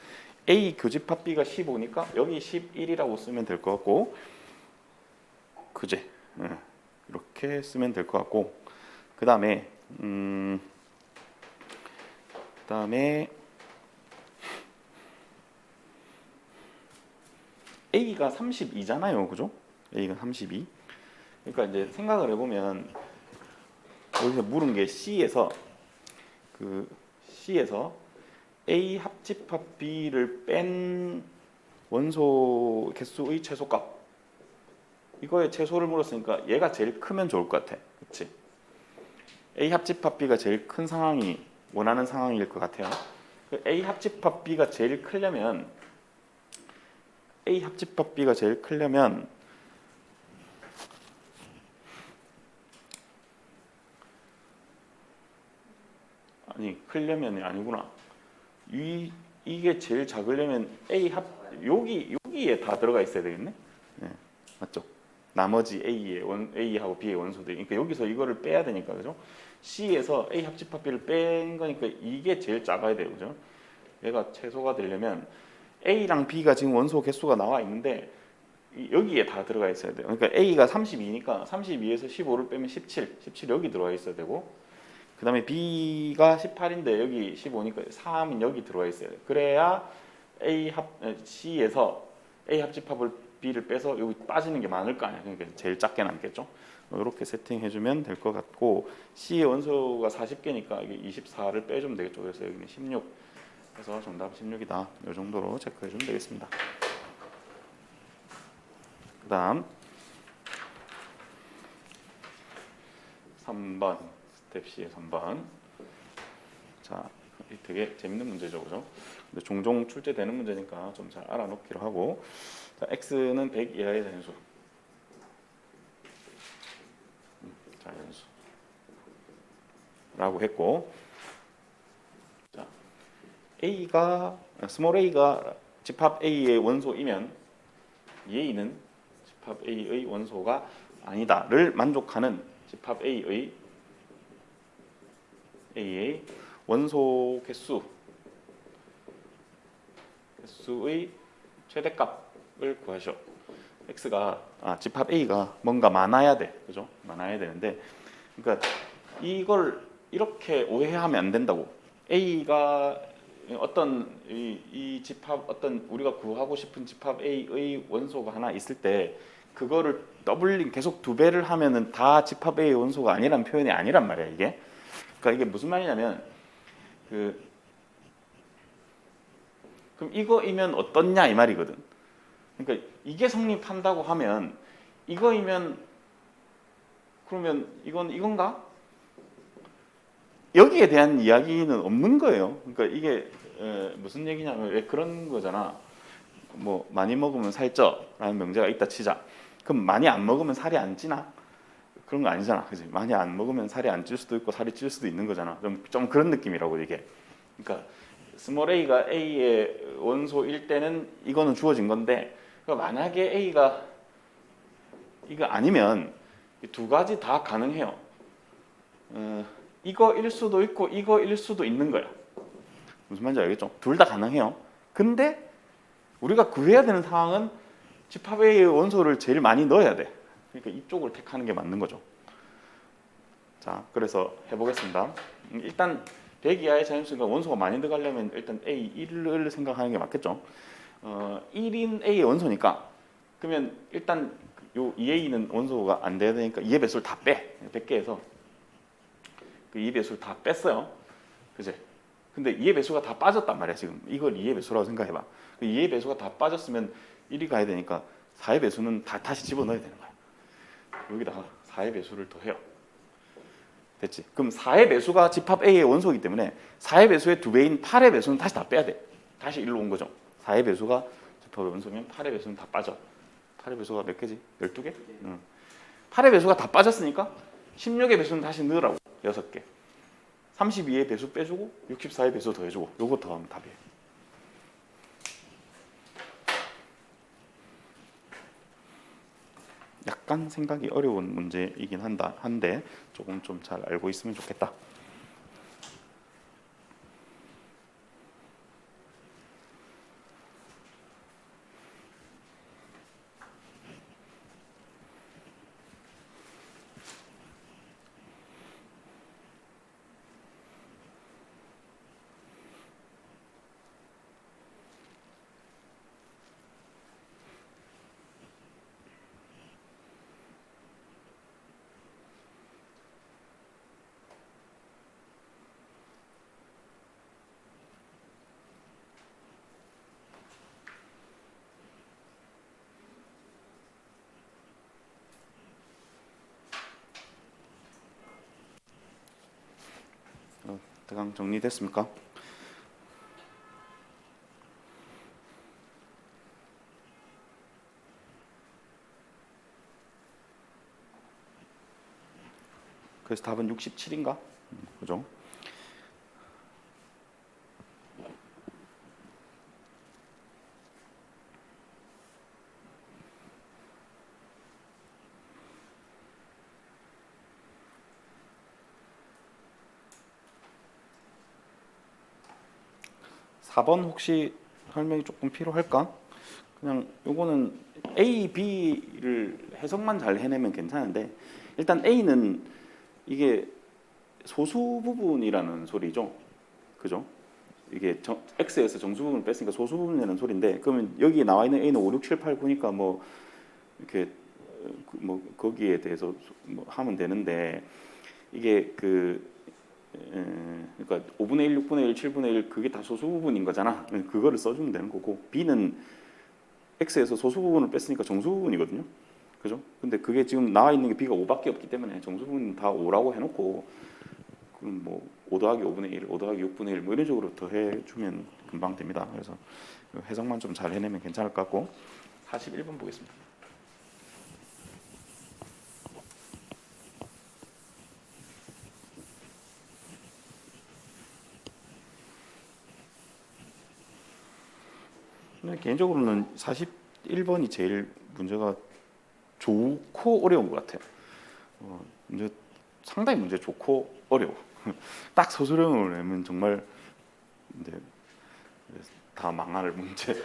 A 교집합 B가 15니까 여기 11이라고 쓰면 될 것 같고 그제 이렇게 쓰면 될 것 같고 그 다음에 A가 32잖아요, 그죠? A가 32. 그러니까 이제 생각을 해보면 여기서 물은 게 C에서 A 합집합 B를 뺀 원소 개수의 최소값 이거의 최소를 물었으니까 얘가 제일 크면 좋을 것 같아. 그렇지? A 합집합 B가 제일 큰 상황이 원하는 상황일 것 같아요. A 합집합 B가 제일 크려면 크려면이 아니구나. 이게 제일 작으려면 A 합 여기에 다 들어가 있어야 되겠네. 네, 맞죠? 나머지 A하고 B의 원소들이 그러니까 여기서 이거를 빼야 되니까 그죠? C에서 A 합집합 B를 뺀 거니까 이게 제일 작아야 돼요, 그죠? 얘가 최소가 되려면 A랑 B가 지금 원소 개수가 나와 있는데 여기에 다 들어가 있어야 돼요. 그러니까 A가 32니까 32에서 15를 빼면 17, 17 여기 들어가 있어야 되고, 그 다음에 B가 18인데 여기 15니까 3은 여기 들어가 있어야 돼요. 그래야 C에서 A 합집합을 B를 빼서 여기 빠지는 게 많을 거 아니야. 그러니까 제일 작게 남겠죠. 이렇게 세팅해주면 될 것 같고, C의 원소가 40개니까 이게 24를 빼주면 되겠죠. 그래서 여기는 16. 그래서 정답 16이다. 이 정도로 체크해주면 되겠습니다. 그 다음 3번 스텝 C의 3번. 자, 되게 재밌는 문제죠, 그죠? 근데 종종 출제되는 문제니까 좀 잘 알아놓기로 하고, 자, x는 100 이하의 자연수. 자연수라고 했고, 자, a가 스몰 a가 집합 a의 원소이면 a는 집합 a의 원소가 아니다를 만족하는 집합 a의 원소 개수의 최대값을 구하셔. x가 집합 a가 뭔가 많아야 돼, 그죠? 많아야 되는데, 그러니까 이걸 이렇게 오해하면 안 된다고. a가 어떤 이 집합 어떤 우리가 구하고 싶은 집합 a의 원소가 하나 있을 때 그거를 더블링 계속 두 배를 하면은 다 집합 a의 원소가 아니란 표현이 아니란 말이야 이게. 그러니까 이게 무슨 말이냐면 그럼 이거이면 어떻냐 이 말이거든. 그러니까 이게 성립한다고 하면 이거이면 그러면 이건가? 여기에 대한 이야기는 없는 거예요. 그러니까 이게 무슨 얘기냐면 왜 그런 거잖아. 뭐 많이 먹으면 살쪄라는 명제가 있다 치자. 그럼 많이 안 먹으면 살이 안 찌나? 그런 거 아니잖아, 그지? 많이 안 먹으면 살이 안 찔 수도 있고 살이 찔 수도 있는 거잖아. 좀 그런 느낌이라고 이게. 그러니까 스몰 a가 a의 원소일 때는 이거는 주어진 건데, 그러니까 만약에 a가 이거 아니면 두 가지 다 가능해요. 이거일 수도 있고 이거일 수도 있는 거야. 무슨 말인지 알겠죠? 둘 다 가능해요. 근데 우리가 구해야 되는 상황은 집합 A의 원소를 제일 많이 넣어야 돼. 그러니까 이쪽을 택하는 게 맞는 거죠. 자, 그래서 해보겠습니다. 일단 100 이하의 자연수니까 원소가 많이 들어가려면 일단 A1을 생각하는 게 맞겠죠. 1인 A의 원소니까 그러면 일단 요 2A는 원소가 안 돼야 되니까 2의 배수를 다 빼. 100개에서 그 2의 배수를 다 뺐어요. 그지? 근데 2의 배수가 다 빠졌단 말이야 지금. 이걸 2의 배수라고 생각해봐. 2의 배수가 다 빠졌으면 1이 가야 되니까 4의 배수는 다시 집어넣어야 되는 거야. 여기다가 4의 배수를 더해요. 됐지? 그럼 4의 배수가 집합 A의 원소이기 때문에 4의 배수의 2배인 8의 배수는 다시 다 빼야 돼. 다시 1로 온 거죠. 4의 배수가 집합의 원소면 8의 배수는 다 빠져. 8의 배수가 몇 개지? 12개? 8의 배수가 다 빠졌으니까 16의 배수는 다시 넣으라고. 6개. 32의 배수 빼주고 64의 배수 더해주고 요거 더하면 답이에요. 약간 생각이 어려운 문제이긴 한데 조금 좀 잘 알고 있으면 좋겠다. 대강 정리됐습니까? 그래서 답은 67인가? 그죠? (4번) 혹시 설명이 조금 필요할까? 그냥 요거는 A, B를 해석만 잘 해내면 괜찮은데 일단 A는 이게 소수 부분이라는 소리죠. 그죠? 이게 X에서 정수 부분을 뺐으니까 소수 부분이라는 소리인데 그러면 여기 나와 있는 A는 5, 6, 7, 8, 9니까 뭐 이렇게 뭐 거기에 대해서 뭐 하면 되는데 이게 그러니까 5분의 1, 6분의 1, 7분의 1 그게 다 소수 부분인 거잖아. 그거를 써주면 되는 거고 B는 X에서 소수 부분을 뺐으니까 정수 부분이거든요. 그죠? 근데 그게 지금 나와 있는 게 B가 5밖에 없기 때문에 정수 부분은 다 5라고 해놓고 그럼 뭐 5 더하기 5분의 1, 5 더하기 6분의 1 뭐 이런 식으로 더해주면 금방 됩니다. 그래서 해석만 좀 잘 해내면 괜찮을 것 같고 41번 보겠습니다. 근데 개인적으로는 41번이 제일 문제가 좋고 어려운 것 같아요. 문제 상당히 문제 좋고 어려워. 딱 서술형을 내면 정말 이제 다 망할 문제.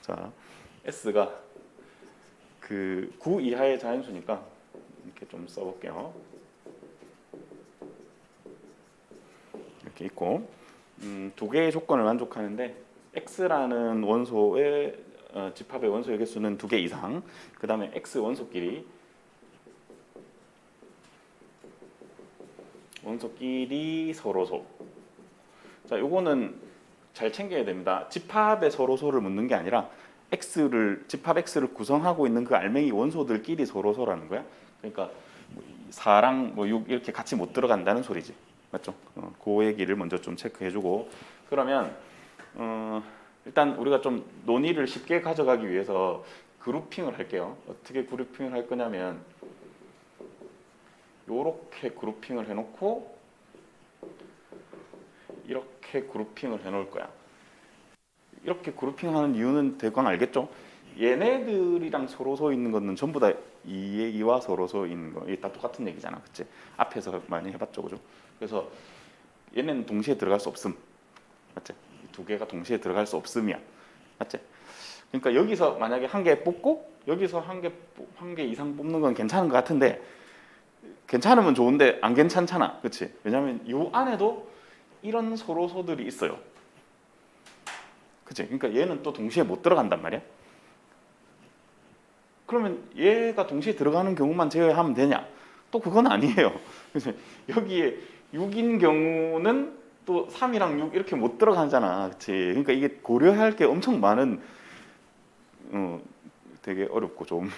자, S가 그 9 이하의 자연수니까 이렇게 좀 써볼게요. 이렇게 있고 두 개의 조건을 만족하는데 X라는 원소의 집합의 원소의 개수는 2개 이상. 그 다음에 X 원소끼리 서로소. 자, 요거는 잘 챙겨야 됩니다. 집합의 서로소를 묻는 게 아니라 집합 X를 구성하고 있는 그 알맹이 원소들끼리 서로소라는 거야. 그러니까 4랑 뭐 6 이렇게 같이 못 들어간다는 소리지. 맞죠? 그 얘기를 먼저 좀 체크해주고 그러면 일단 우리가 좀 논의를 쉽게 가져가기 위해서 그룹핑을 할게요. 어떻게 그룹핑을 할 거냐면 이렇게 그룹핑을 해놓고 이렇게 그룹핑을 해놓을 거야. 이렇게 그룹핑하는 이유는 대강 알겠죠? 얘네들이랑 서로서 있는 거는 전부 다 이와 서로서 있는 거. 이게 다 똑같은 얘기잖아, 그치? 앞에서 많이 해봤죠, 그죠? 그래서 얘네는 동시에 들어갈 수 없음, 맞지? 두 개가 동시에 들어갈 수 없음이야, 맞지? 그러니까 여기서 만약에 한 개 뽑고 여기서 한 개 이상 뽑는 건 괜찮은 것 같은데 괜찮으면 좋은데 안 괜찮잖아, 그치? 왜냐하면 이 안에도 이런 서로소들이 있어요. 그치? 그러니까 얘는 또 동시에 못 들어간단 말이야. 그러면 얘가 동시에 들어가는 경우만 제외하면 되냐? 또 그건 아니에요. 그치? 여기에 6인 경우는 또 3이랑 6 이렇게 못 들어가잖아. 그치? 그러니까 이게 고려해야 할 게 엄청 많은 되게 어렵고 좋은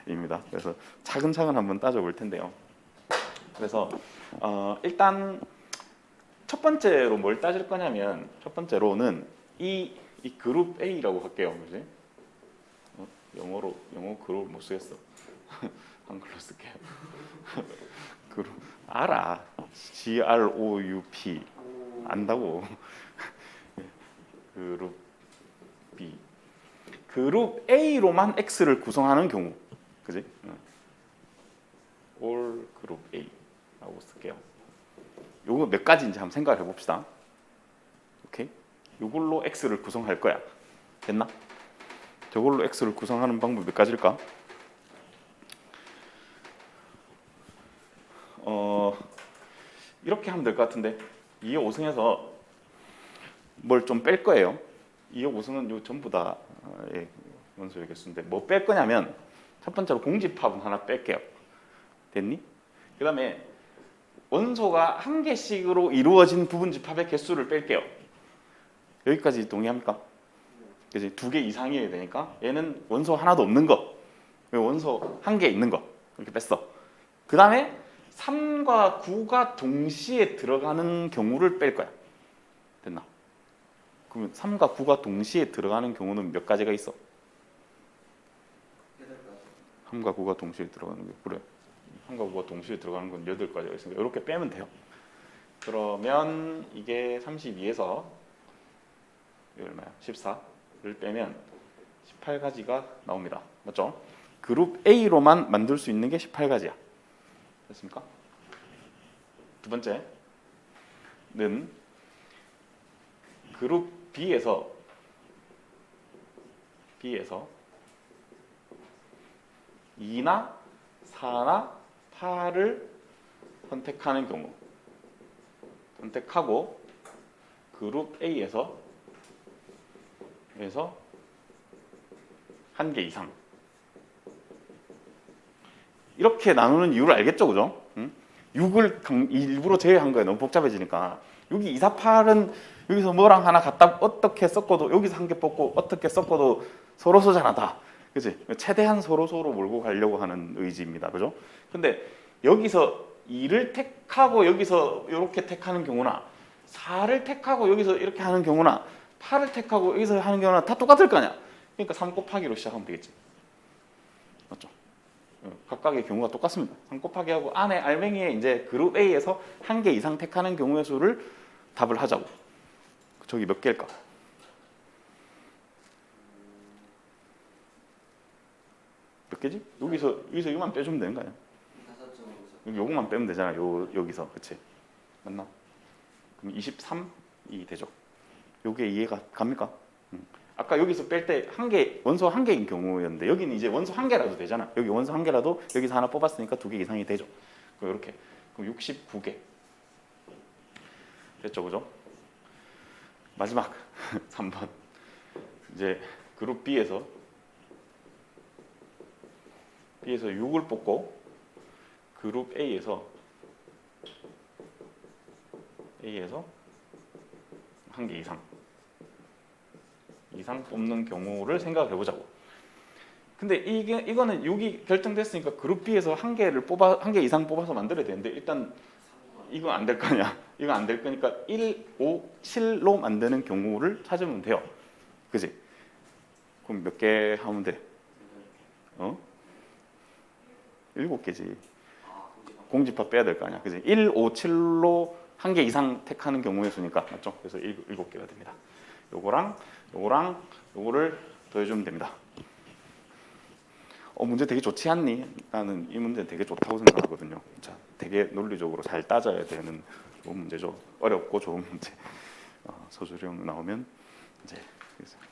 문제입니다. 그래서 차근차근 한번 따져볼 텐데요. 그래서 일단 첫 번째로 뭘 따질 거냐면 첫 번째로는 이 그룹 A라고 할게요. 그지? 영어 그룹 못 쓰겠어. 한글로 쓸게요. 그룹 알아. GROUP 안다고. 그룹 B. 그룹 A로만 X를 구성하는 경우, 그지? all 그룹 A라고 쓸게요. 요거 몇 가지인지 한번 생각해 봅시다. 오케이? 요걸로 X를 구성할 거야. 됐나? 저걸로 X를 구성하는 방법 몇 가지일까? 이렇게 하면 될 것 같은데 2의 5승에서 뭘 좀 뺄 거예요. 2의 5승은 요 전부 다 원소의 개수인데 뭐 뺄 거냐면 첫 번째로 공집합은 하나 뺄게요. 됐니? 그 다음에 원소가 한 개씩으로 이루어진 부분 집합의 개수를 뺄게요. 여기까지 동의합니까? 그래서 2개 이상이어야 되니까 얘는 원소 하나도 없는 거, 원소 한 개 있는 거 이렇게 뺐어. 그 다음에 3과 9가 동시에 들어가는 경우를 뺄 거야. 됐나? 그러면 3과 9가 동시에 들어가는 경우는 몇 가지가 있어? 3과 9가 동시에 들어가는 게 그래. 3과 9가 동시에 들어가는 건 8가지가 있으니까 이렇게 빼면 돼요. 그러면 이게 32에서 얼마야? 14를 빼면 18가지가 나옵니다. 맞죠? 그룹 A로만 만들 수 있는 게 18가지야. 됐습니까? 두 번째는 그룹 B에서 B에서 2나 4나 8을 선택하는 경우, 선택하고 그룹 A에서 한 개 이상, 이렇게 나누는 이유를 알겠죠, 그죠? 6을 일부러 제외한 거예요. 너무 복잡해지니까. 여기 2, 4, 8은 여기서 뭐랑 하나 갖다 어떻게 섞어도, 여기서 한 개 뽑고 어떻게 섞어도 서로 소잖하다, 그치? 최대한 서로 몰고 가려고 하는 의지입니다, 그죠? 근데 여기서 2를 택하고 여기서 이렇게 택하는 경우나 4를 택하고 여기서 이렇게 하는 경우나 8을 택하고 여기서 하는 경우나 다 똑같을 거 아니야. 그러니까 3 곱하기로 시작하면 되겠지, 맞죠? 각각의 경우가 똑같습니다. 3 곱하기 하고 안에 알맹이에 이제 그룹 A에서 한 개 이상 택하는 경우의 수를 답을 하자고. 저기 몇 개일까? 몇 개지? 여기서 이거만 빼주면 되는 거 아니야? 여기 요것만 빼면 되잖아. 여기서, 그치? 맞나? 그럼 23이 되죠. 요게 이해가 갑니까? 아까 여기서 뺄 때 한 개, 원소 한 개인 경우였는데 여기는 이제 원소 한 개라도 되잖아. 여기 원소 한 개라도 여기서 하나 뽑았으니까 2개 이상이 되죠. 그럼 이렇게. 그럼 69개. 됐죠, 그죠? 마지막 3번. 이제 그룹 B에서 6을 뽑고 그룹 A에서 한 개 이상 뽑는 경우를 생각해 보자고. 근데 이거는 6이 결정됐으니까 그룹 B에서 한 개 이상 뽑아서 만들어야 되는데 일단 이건 안 될 거냐? 이건 안 될 거니까 1, 5, 7로 만드는 경우를 찾으면 돼요. 그지? 그럼 몇 개 하면 돼? 7개지. 공집합 빼야 될 거 아니야. 그지? 1, 5, 7로 한 개 이상 택하는 경우의 수니까, 맞죠? 그래서 7개가 됩니다. 요거를 더해주면 됩니다. 문제 되게 좋지 않니? 나는 이 문제 되게 좋다고 생각하거든요. 자, 되게 논리적으로 잘 따져야 되는 좋은 문제죠. 어렵고 좋은 문제. 서술형 나오면 이제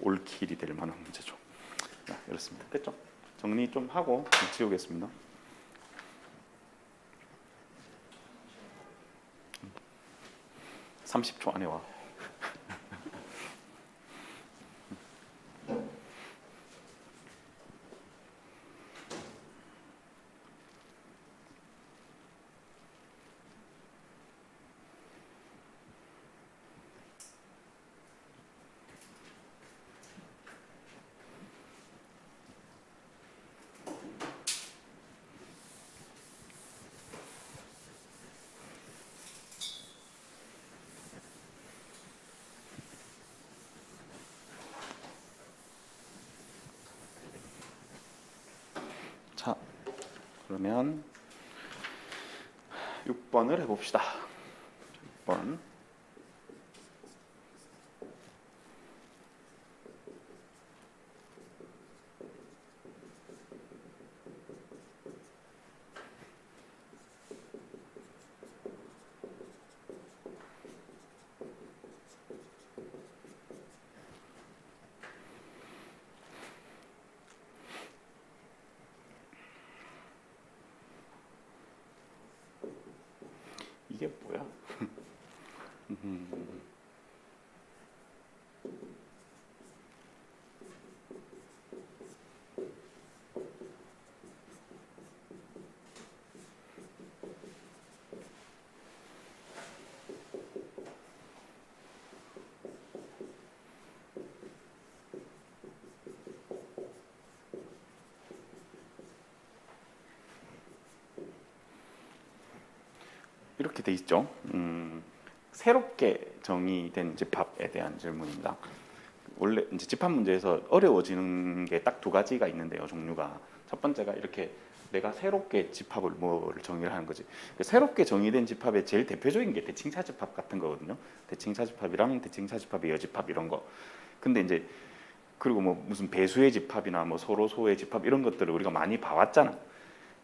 올킬이 될 만한 문제죠. 자, 이렇습니다. 됐죠? 정리 좀 하고 지우겠습니다. 음. 30초 안에 와. 자, 그러면 6번을 해봅시다. 6번. 이게 뭐야? 이렇게 돼 있죠. 새롭게 정의된 집합에 대한 질문입니다. 원래 이제 집합 문제에서 어려워지는 게 딱 두 가지가 있는데요, 종류가. 첫 번째가 이렇게 내가 새롭게 집합을 뭐를 정의를 하는 거지. 새롭게 정의된 집합의 제일 대표적인 게 대칭차 집합 같은 거거든요. 대칭차 집합이랑 대칭차 집합의 여집합 이런 거. 근데 이제 그리고 뭐 무슨 배수의 집합이나 뭐 서로소의 집합 이런 것들을 우리가 많이 봐왔잖아.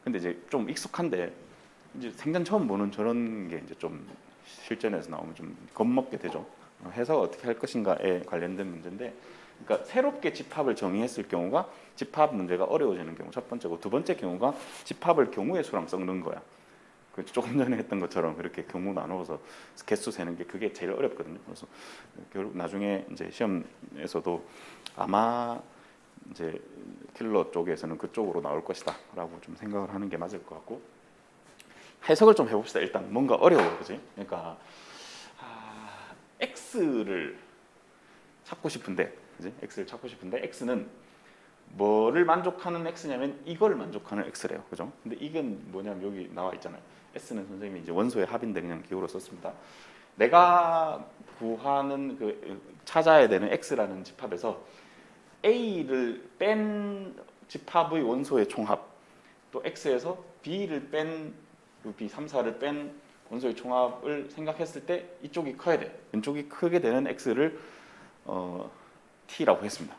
근데 이제 좀 익숙한데 이제 생전 처음 보는 저런 게 이제 좀 실전에서 나오면 좀 겁먹게 되죠. 해석 어떻게 할 것인가에 관련된 문제인데, 그러니까 새롭게 집합을 정의했을 경우가 집합 문제가 어려워지는 경우 첫 번째고, 두 번째 경우가 집합을 경우의 수랑 섞는 거야. 그 조금 전에 했던 것처럼 그렇게 경우 나누어서 개수 세는 게 그게 제일 어렵거든요. 그래서 결국 나중에 이제 시험에서도 아마 이제 킬러 쪽에서는 그쪽으로 나올 것이다라고 좀 생각을 하는 게 맞을 것 같고, 해석을 좀 해봅시다. 일단 뭔가 어려워, 그지? 그러니까 x를 찾고 싶은데, 그지? x를 찾고 싶은데 x는 뭐를 만족하는 x냐면 이걸 만족하는 x래요, 그죠? 근데 이건 뭐냐면 여기 나와 있잖아요. s는 선생님이 이제 원소의 합인데 그냥 기호로 썼습니다. 내가 구하는 그 찾아야 되는 x라는 집합에서 a를 뺀 집합의 원소의 총합, 또 x에서 b를 뺀 b 3, 4를 뺀 원소의 총합을 생각했을 때 이쪽이 커야 돼. 왼쪽이 크게 되는 x를 t라고 했습니다.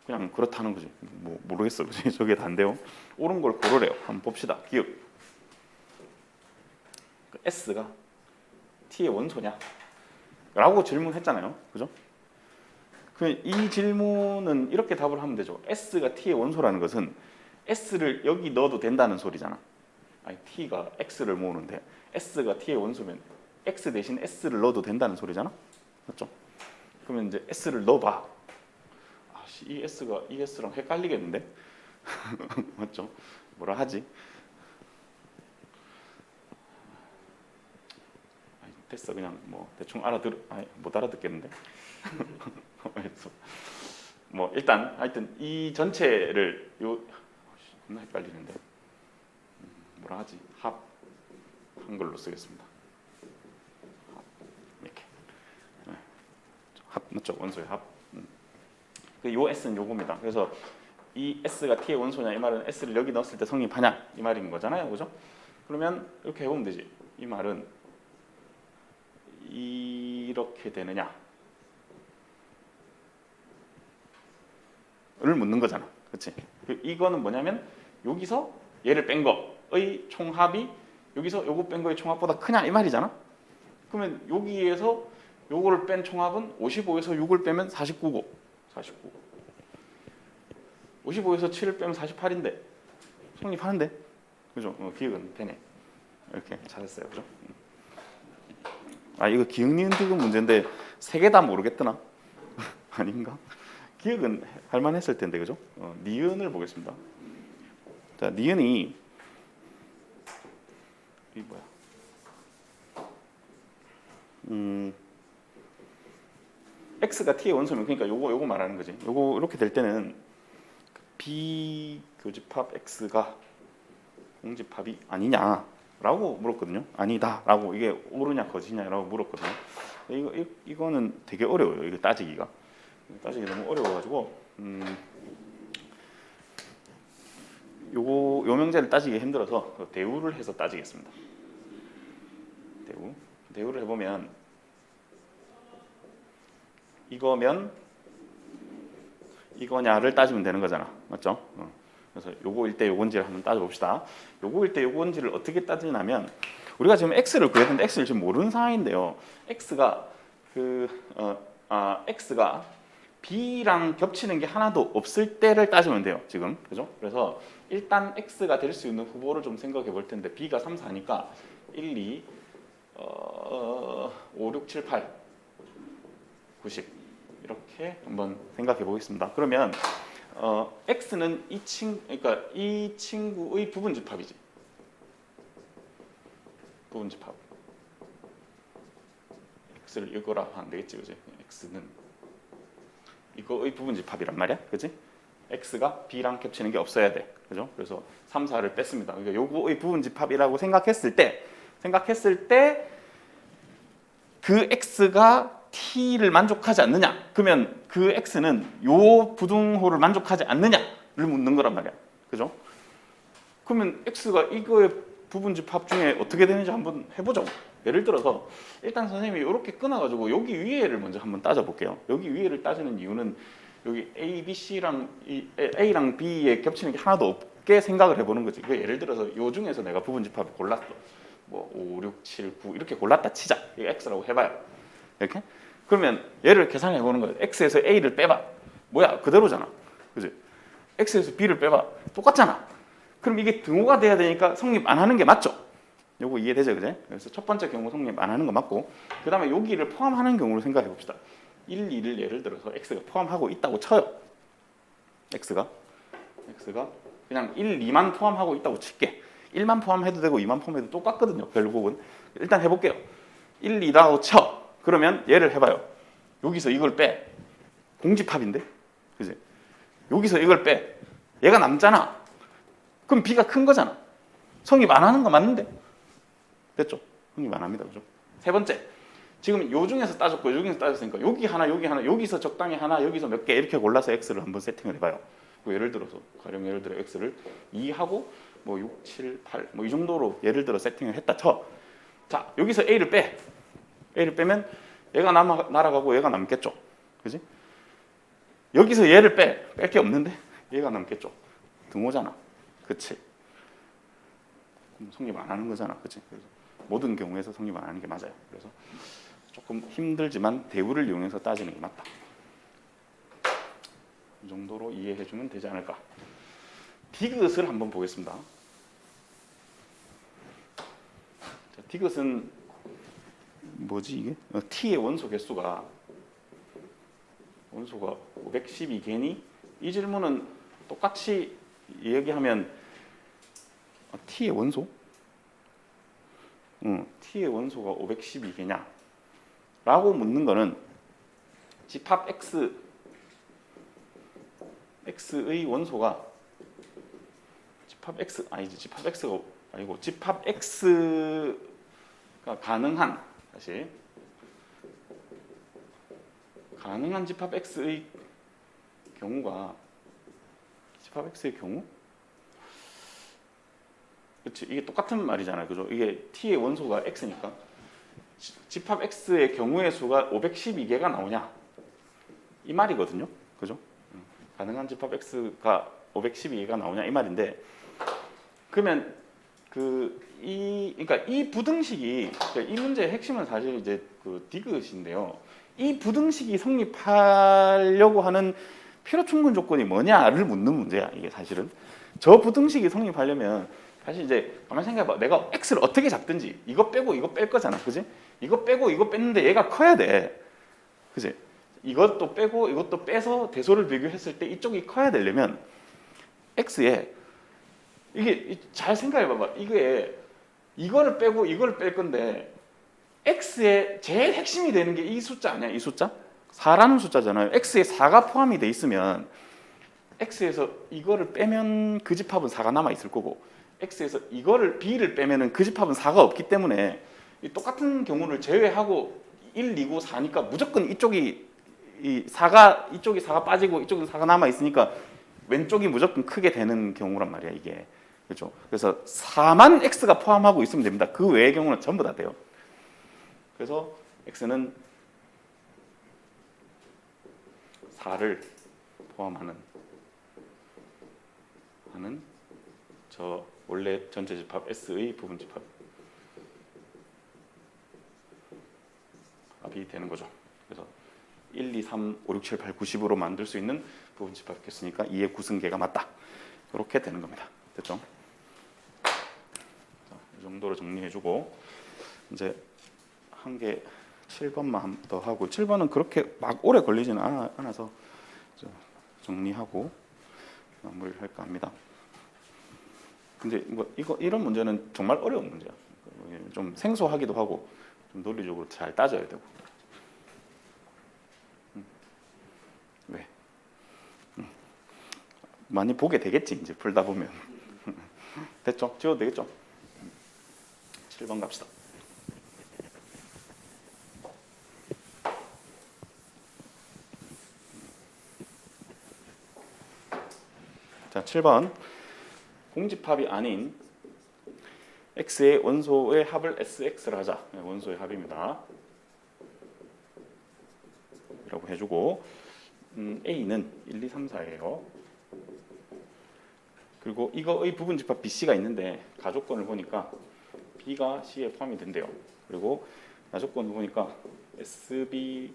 그냥 그렇다는 거지. 뭐 모르겠어, 그지? 저게 단데요. 옳은 걸 고르래요. 한번 봅시다. 기억. s가 t의 원소냐? 라고 질문했잖아요, 그죠? 이 질문은 이렇게 답을 하면 되죠. s가 t의 원소라는 것은 s를 여기 넣어도 된다는 소리잖아. 아니, t가 x를 모으는데 s가 t의 원소면 x 대신 s를 넣어도 된다는 소리잖아, 맞죠? 그러면 이제 s를 넣어봐. 이 s가 이 s랑 헷갈리겠는데, 맞죠? 뭐라 하지? 됐어, 그냥 뭐 대충 못 알아듣겠는데. 뭐 일단 하여튼 이 전체를 겁나 헷갈리는데, 뭐라 하지? 합 한글로 쓰겠습니다. 이렇게 합 맞죠? 원소의 합. 요 s는 요겁니다. 그래서 이 s가 t의 원소냐, 이 말은 s를 여기 넣었을 때 성립하냐 이 말인 거잖아요, 그죠? 그러면 이렇게 해보면 되지. 이 말은 이렇게 되느냐 를 묻는 거잖아, 그렇지? 이거는 뭐냐면 여기서 얘를 뺀 거의 총합이 여기서 요거 뺀 거의 총합보다 크냐 이 말이잖아. 그러면 여기에서 요거를 뺀 총합은 55에서 6을 빼면 49고, 49. 55에서 7을 빼면 48인데 성립하는데, 그죠? 기억은 되네. 이렇게 잘했어요, 그죠? 이거 기억 니은 디귿 문제인데 세 개 다 모르겠더나? 아닌가? 기억은 할만했을 텐데, 그죠? 니은을 보겠습니다. 자, 니은이 이 뭐야? x가 t의 원소면, 그러니까 요거 말하는 거지. 요거 이렇게 될 때는 b 교집합 x가 공집합이 아니냐라고 물었거든요. 아니다라고, 이게 옳으냐 거짓냐라고 물었거든요. 이거는 되게 어려워요. 이거 따지기 너무 어려워가지고 요 명제를 따지기 힘들어서 대우를 해서 따지겠습니다. 대우를 해보면 이거면 이거냐를 따지면 되는 거잖아, 맞죠? 그래서 요거일 때 요건지를 한번 따져봅시다. 요거일 때 요건지를 어떻게 따지냐면, 우리가 지금 x를 구해야 되는데 x를 지금 모르는 상황인데요. x가 x가 b랑 겹치는 게 하나도 없을 때를 따지면 돼요, 지금, 그죠? 그래서 일단 x가 될 수 있는 후보를 좀 생각해 볼 텐데, b가 3, 4니까 1, 2, 5, 6, 7, 8, 90 이렇게 한번 생각해 보겠습니다. 그러면 x는 그러니까 이 친구의 부분집합이지. 부분집합. x를 이거라 하면 되겠지, 그지? x는 이거의 부분집합이란 말이야, 그지? x가 b랑 겹치는 게 없어야 돼, 그죠? 그래서 3, 4를 뺐습니다. 그러니까 요거의 부분집합이라고 생각했을 때 그 x가 t를 만족하지 않느냐? 그러면 그 x는 요 부등호를 만족하지 않느냐를 묻는 거란 말이야, 그죠? 그러면 x가 이거의 부분집합 중에 어떻게 되는지 한번 해보죠. 예를 들어서 일단 선생님이 이렇게 끊어가지고 여기 위에를 먼저 한번 따져볼게요. 여기 위에를 따지는 이유는 여기 A, B, C랑 A랑 B에 겹치는 게 하나도 없게 생각을 해보는 거지. 예를 들어서 요 중에서 내가 부분집합을 골랐어. 뭐 5, 6, 7, 9 이렇게 골랐다 치자. 이거 x라고 해봐요. 이렇게. 그러면 얘를 계산해 보는 거예요. x에서 a를 빼봐. 뭐야? 그대로잖아. 그지? x에서 b를 빼봐. 똑같잖아. 그럼 이게 등호가 돼야 되니까 성립 안 하는 게 맞죠? 요거 이해되죠? 그지? 그래서 첫 번째 경우 성립 안 하는 거 맞고, 그 다음에 여기를 포함하는 경우로 생각해 봅시다. 1, 2를 예를 들어서 x가 포함하고 있다고 쳐요. x가 그냥 1, 2만 포함하고 있다고 칠게. 1만 포함해도 되고 2만 포함해도 똑같거든요. 결국은. 일단 해볼게요. 1, 2라고 쳐. 그러면 얘를 해봐요. 여기서 이걸 빼. 공집합인데? 그지? 여기서 이걸 빼. 얘가 남잖아. 그럼 b가 큰 거잖아. 성립 안 하는 거 맞는데? 됐죠? 성립 안 합니다. 그죠? 세 번째. 지금 요 중에서 따졌고 요 중에서 따졌으니까 여기 하나, 여기서 적당히 하나, 여기서 몇 개 이렇게 골라서 x를 한번 세팅을 해봐요. 뭐 예를 들어서 가령 예를 들어 x를 2하고 뭐 6, 7, 8 뭐 이 정도로 예를 들어 세팅을 했다 쳐. 자, 여기서 a를 빼. a를 빼면 얘가 날아가고 얘가 남겠죠. 그지? 여기서 얘를 빼. 뺄 게 없는데 얘가 남겠죠. 등호잖아. 그치? 성립 안 하는 거잖아. 그치? 그래서 모든 경우에서 성립 안 하는 게 맞아요. 그래서 조금 힘들지만 대우를 이용해서 따지는 게 맞다. 이 정도로 이해해주면 되지 않을까. 디귿을 한번 보겠습니다. 자, 디귿은 뭐지 이게? t의 원소 개수가 512개니? 이 질문은 똑같이 얘기하면 t의 원소? t의 원소가 512개냐? 라고 묻는 거는 집합 x의 원소가 집합 x가 아니고 집합 x가 가능한 집합 x의 경우가 집합 x의 경우? 그렇지, 이게 똑같은 말이잖아요. 그죠? 이게 t의 원소가 x니까 집합 x의 경우의 수가 512개가 나오냐? 이 말이거든요. 그죠? 가능한 집합 x가 512개가 나오냐 이 말인데, 그러면 그러니까 이 부등식이, 그러니까 이 문제의 핵심은 사실 이제 그 디귿인데요. 이 부등식이 성립하려고 하는 필요 충분 조건이 뭐냐를 묻는 문제야. 이게 사실은 저 부등식이 성립하려면 사실 이제 가만 생각해봐. 내가 x를 어떻게 잡든지 이거 빼고 이거 뺄 거잖아. 그지? 이거 빼고 이거 뺐는데 얘가 커야 돼. 그지? 이것도 빼고 이것도 빼서 대소를 비교했을 때 이쪽이 커야 되려면 x에 이게 잘 생각해봐봐. 이거를 빼고 이걸 뺄 건데 x의 제일 핵심이 되는 게 이 숫자 아니야? 이 숫자? 4라는 숫자잖아요. x에 4가 포함이 돼 있으면 x에서 이거를 빼면 그 집합은 4가 남아 있을 거고, x에서 이거를 b를 빼면은 그 집합은 4가 없기 때문에 똑같은 경우를 제외하고 1, 2고 4니까 무조건 이쪽이 4가 빠지고 이쪽은 4가 남아 있으니까 왼쪽이 무조건 크게 되는 경우란 말이야, 이게. 그렇죠? 그래서 4만 x가 포함하고 있으면 됩니다. 그 외의 경우는 전부 다 돼요. 그래서 x는 4를 포함하는 저 원래 전체 집합 S의 부분 집합이 되는 거죠. 그래서 1, 2, 3, 5, 6, 7, 8, 9, 10으로 만들 수 있는 부분 집합이었으니까 2의 구승계가 맞다. 이렇게 되는 겁니다. 됐죠? 자, 이 정도로 정리해주고 이제 한 개 7번만 더 하고, 7번은 그렇게 막 오래 걸리지는 않아서 정리하고 마무리를 할까 합니다. 근데 이런 문제는 정말 어려운 문제야. 좀 생소하기도 하고 좀 논리적으로 잘 따져야 되고. 왜? 많이 보게 되겠지, 이제 풀다 보면. 됐죠? 지워도 되겠죠? 7번 갑시다. 자, 7번. 공집합이 아닌 x의 원소의 합을 sx를 하자. 원소의 합입니다. 라고 해주고, a는 1, 2, 3, 4예요. 그리고 이거의 부분 집합 bc가 있는데 가족권을 보니까 b가 c에 포함이 된대요. 그리고 가족권을 보니까 SB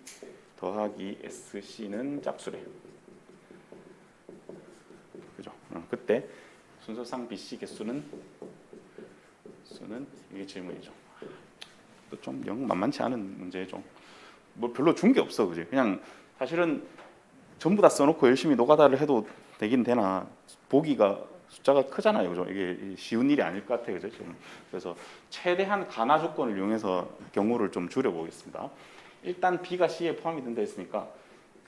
더하기 SC는 짝수래. 그죠? 그때 순서상 BC 개수는 이게 질문이죠. 또 좀 영 만만치 않은 문제죠. 뭐 별로 준 게 없어, 그지? 그냥 사실은 전부 다 써놓고 열심히 노가다를 해도 되긴 되나 보기가 숫자가 크잖아요, 그죠? 이게 쉬운 일이 아닐 것 같아요, 그죠? 지금. 그래서 최대한 가나 조건을 이용해서 경우를 좀 줄여보겠습니다. 일단 B가 C에 포함이 된다 했으니까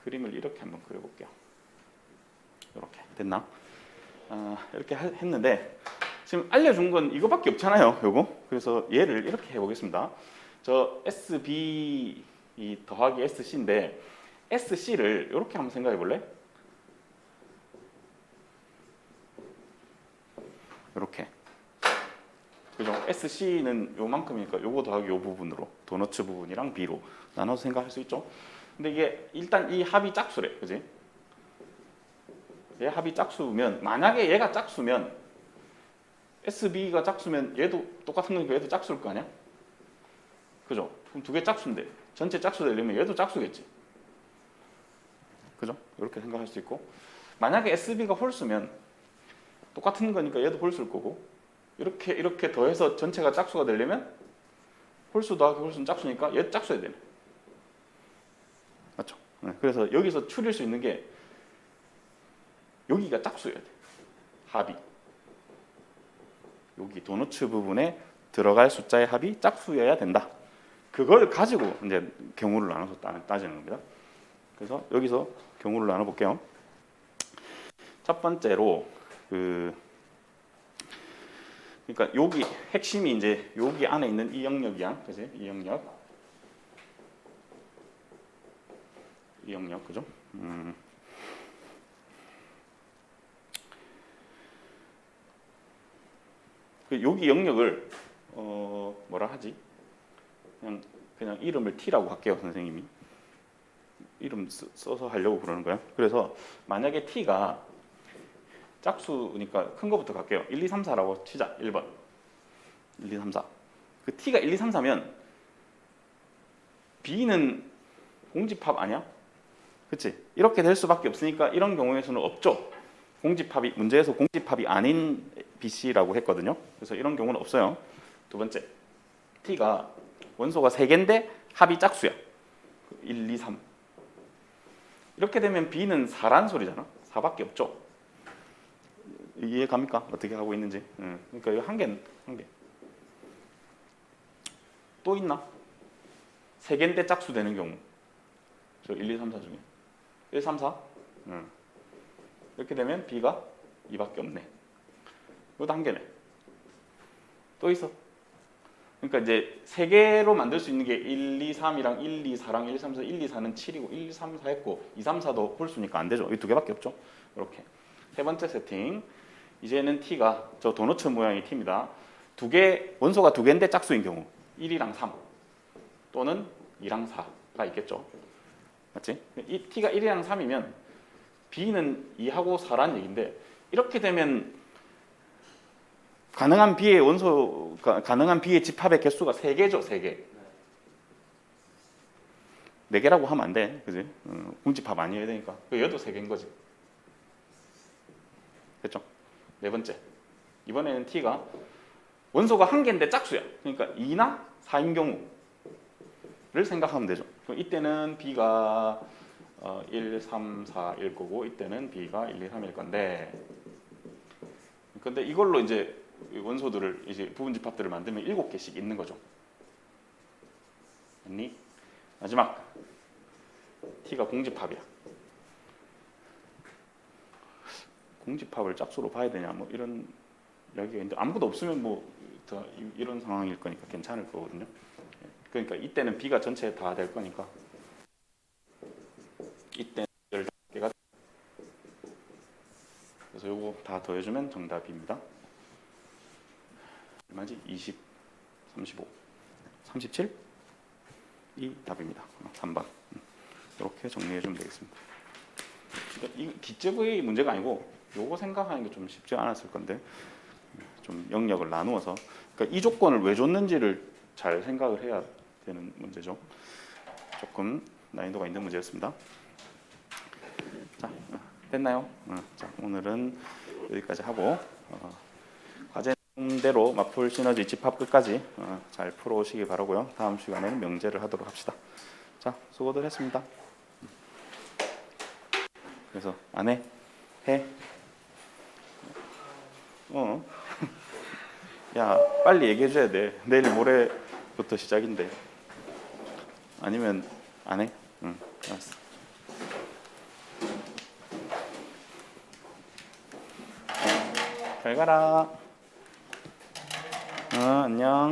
그림을 이렇게 한번 그려볼게요. 이렇게 됐나? 이렇게 했는데 지금 알려준 건 이거밖에 없잖아요, 요거. 그래서 얘를 이렇게 해보겠습니다. 저 SB 더하기 SC인데 SC를 이렇게 한번 생각해 볼래? 이렇게. 그죠? SC는 요만큼이니까 요거 더하기 요 부분으로 도너츠 부분이랑 B로 나눠서 생각할 수 있죠. 근데 이게 일단 이 합이 짝수래, 그지? 얘 합이 짝수면 만약에 얘가 짝수면 SB가 짝수면 얘도 똑같은 거니까 얘도 짝수일 거 아니야? 그죠? 그럼 두 개 짝수인데 전체 짝수 되려면 얘도 짝수겠지. 그죠? 이렇게 생각할 수 있고 만약에 SB가 홀수면 똑같은 거니까 얘도 홀수일 거고 이렇게 더해서 전체가 짝수가 되려면 홀수 더하기 홀수는 짝수니까 얘 짝수여야 되네. 맞죠? 그래서 여기서 추릴 수 있는 게 여기가 짝수여야 돼. 합이. 여기 도너츠 부분에 들어갈 숫자의 합이 짝수여야 된다. 그걸 가지고 이제 경우를 나눠서 따지는 겁니다. 그래서 여기서 경우를 나눠 볼게요. 첫 번째로 그러니까 여기 핵심이 이제 여기 안에 있는 이 영역이야, 그지? 이 영역, 그죠? 여기 영역을 뭐라 하지? 그냥 이름을 T라고 할게요, 선생님이. 이름 써서 하려고 그러는 거야. 그래서 만약에 T가 짝수니까 큰 거부터 갈게요. 1, 2, 3, 4라고 치자. 1번. 1, 2, 3, 4. 그 T가 1, 2, 3, 4면 B는 공집합 아니야? 그치? 이렇게 될 수밖에 없으니까 이런 경우에서는 없죠. 공집합이 문제에서 공집합이 아닌 BC라고 했거든요. 그래서 이런 경우는 없어요. 두 번째. T가 원소가 3개인데 합이 짝수야. 1, 2, 3. 이렇게 되면 B는 4란 소리잖아. 4밖에 없죠. 이해 갑니까? 어떻게 하고 있는지. 그러니까 이거 한 개. 또 있나? 3개인데 짝수 되는 경우. 저 1, 2, 3, 4 중에. 1, 3, 4. 이렇게 되면 B가 2밖에 없네. 이것도 한 개네. 또 있어. 그러니까 이제 3개로 만들 수 있는 게 1, 2, 3이랑 1, 2, 4랑 1, 3, 4, 1, 2, 4는 7이고 1, 2, 3, 4 했고 2, 3, 4도 홀수니까 안 되죠. 이 두 개밖에 없죠. 이렇게. 세 번째 세팅. 이제는 T가 저 도너츠 모양의 T입니다. 원소가 2개인데 짝수인 경우 1이랑 3 또는 2랑 4가 있겠죠. 맞지? 이 T가 1이랑 3이면 B는 2하고 4란 얘기인데 이렇게 되면 가능한 B의 집합의 개수가 3개죠, 3개. 4개라고 하면 안 돼, 그지? 공집합 아니어야 되니까. 얘도 3개인 거지. 됐죠? 네 번째. 이번에는 T가 원소가 1개인데 짝수야. 그러니까 2나 4인 경우를 생각하면 되죠. 그럼 이때는 B가 1, 3, 4일 거고 이때는 B가 1, 2, 3일 건데 근데 이걸로 이제 원소들을 이제 부분 집합들을 만들면 7개씩 있는 거죠. 아니 마지막 T가 공집합이야. 공집합을 짝수로 봐야 되냐 뭐 이런 이야기가 있는데 아무것도 없으면 뭐 이런 상황일 거니까 괜찮을 거거든요. 그러니까 이때는 B가 전체 다 될 거니까 이때는 15개가 그래서 요거 다 더해주면 정답입니다. 얼마지? 20, 35, 37? 이 답입니다. 3번. 이렇게 정리해주면 되겠습니다. 이 뒷제부의 문제가 아니고 요거 생각하는 게 좀 쉽지 않았을 건데 좀 영역을 나누어서 그러니까 이 조건을 왜 줬는지를 잘 생각을 해야 되는 문제죠. 조금 난이도가 있는 문제였습니다. 자, 됐나요? 자, 오늘은 여기까지 하고 과제대로 마풀 시너지 집합 끝까지 잘 풀어오시기 바라고요. 다음 시간에는 명제를 하도록 합시다. 자, 수고들 했습니다. 그래서 안 해? 해? 야, 빨리 얘기해 줘야 돼. 내일 모레부터 시작인데. 아니면 안 해? 응, 알았어. 잘 가라. 안녕.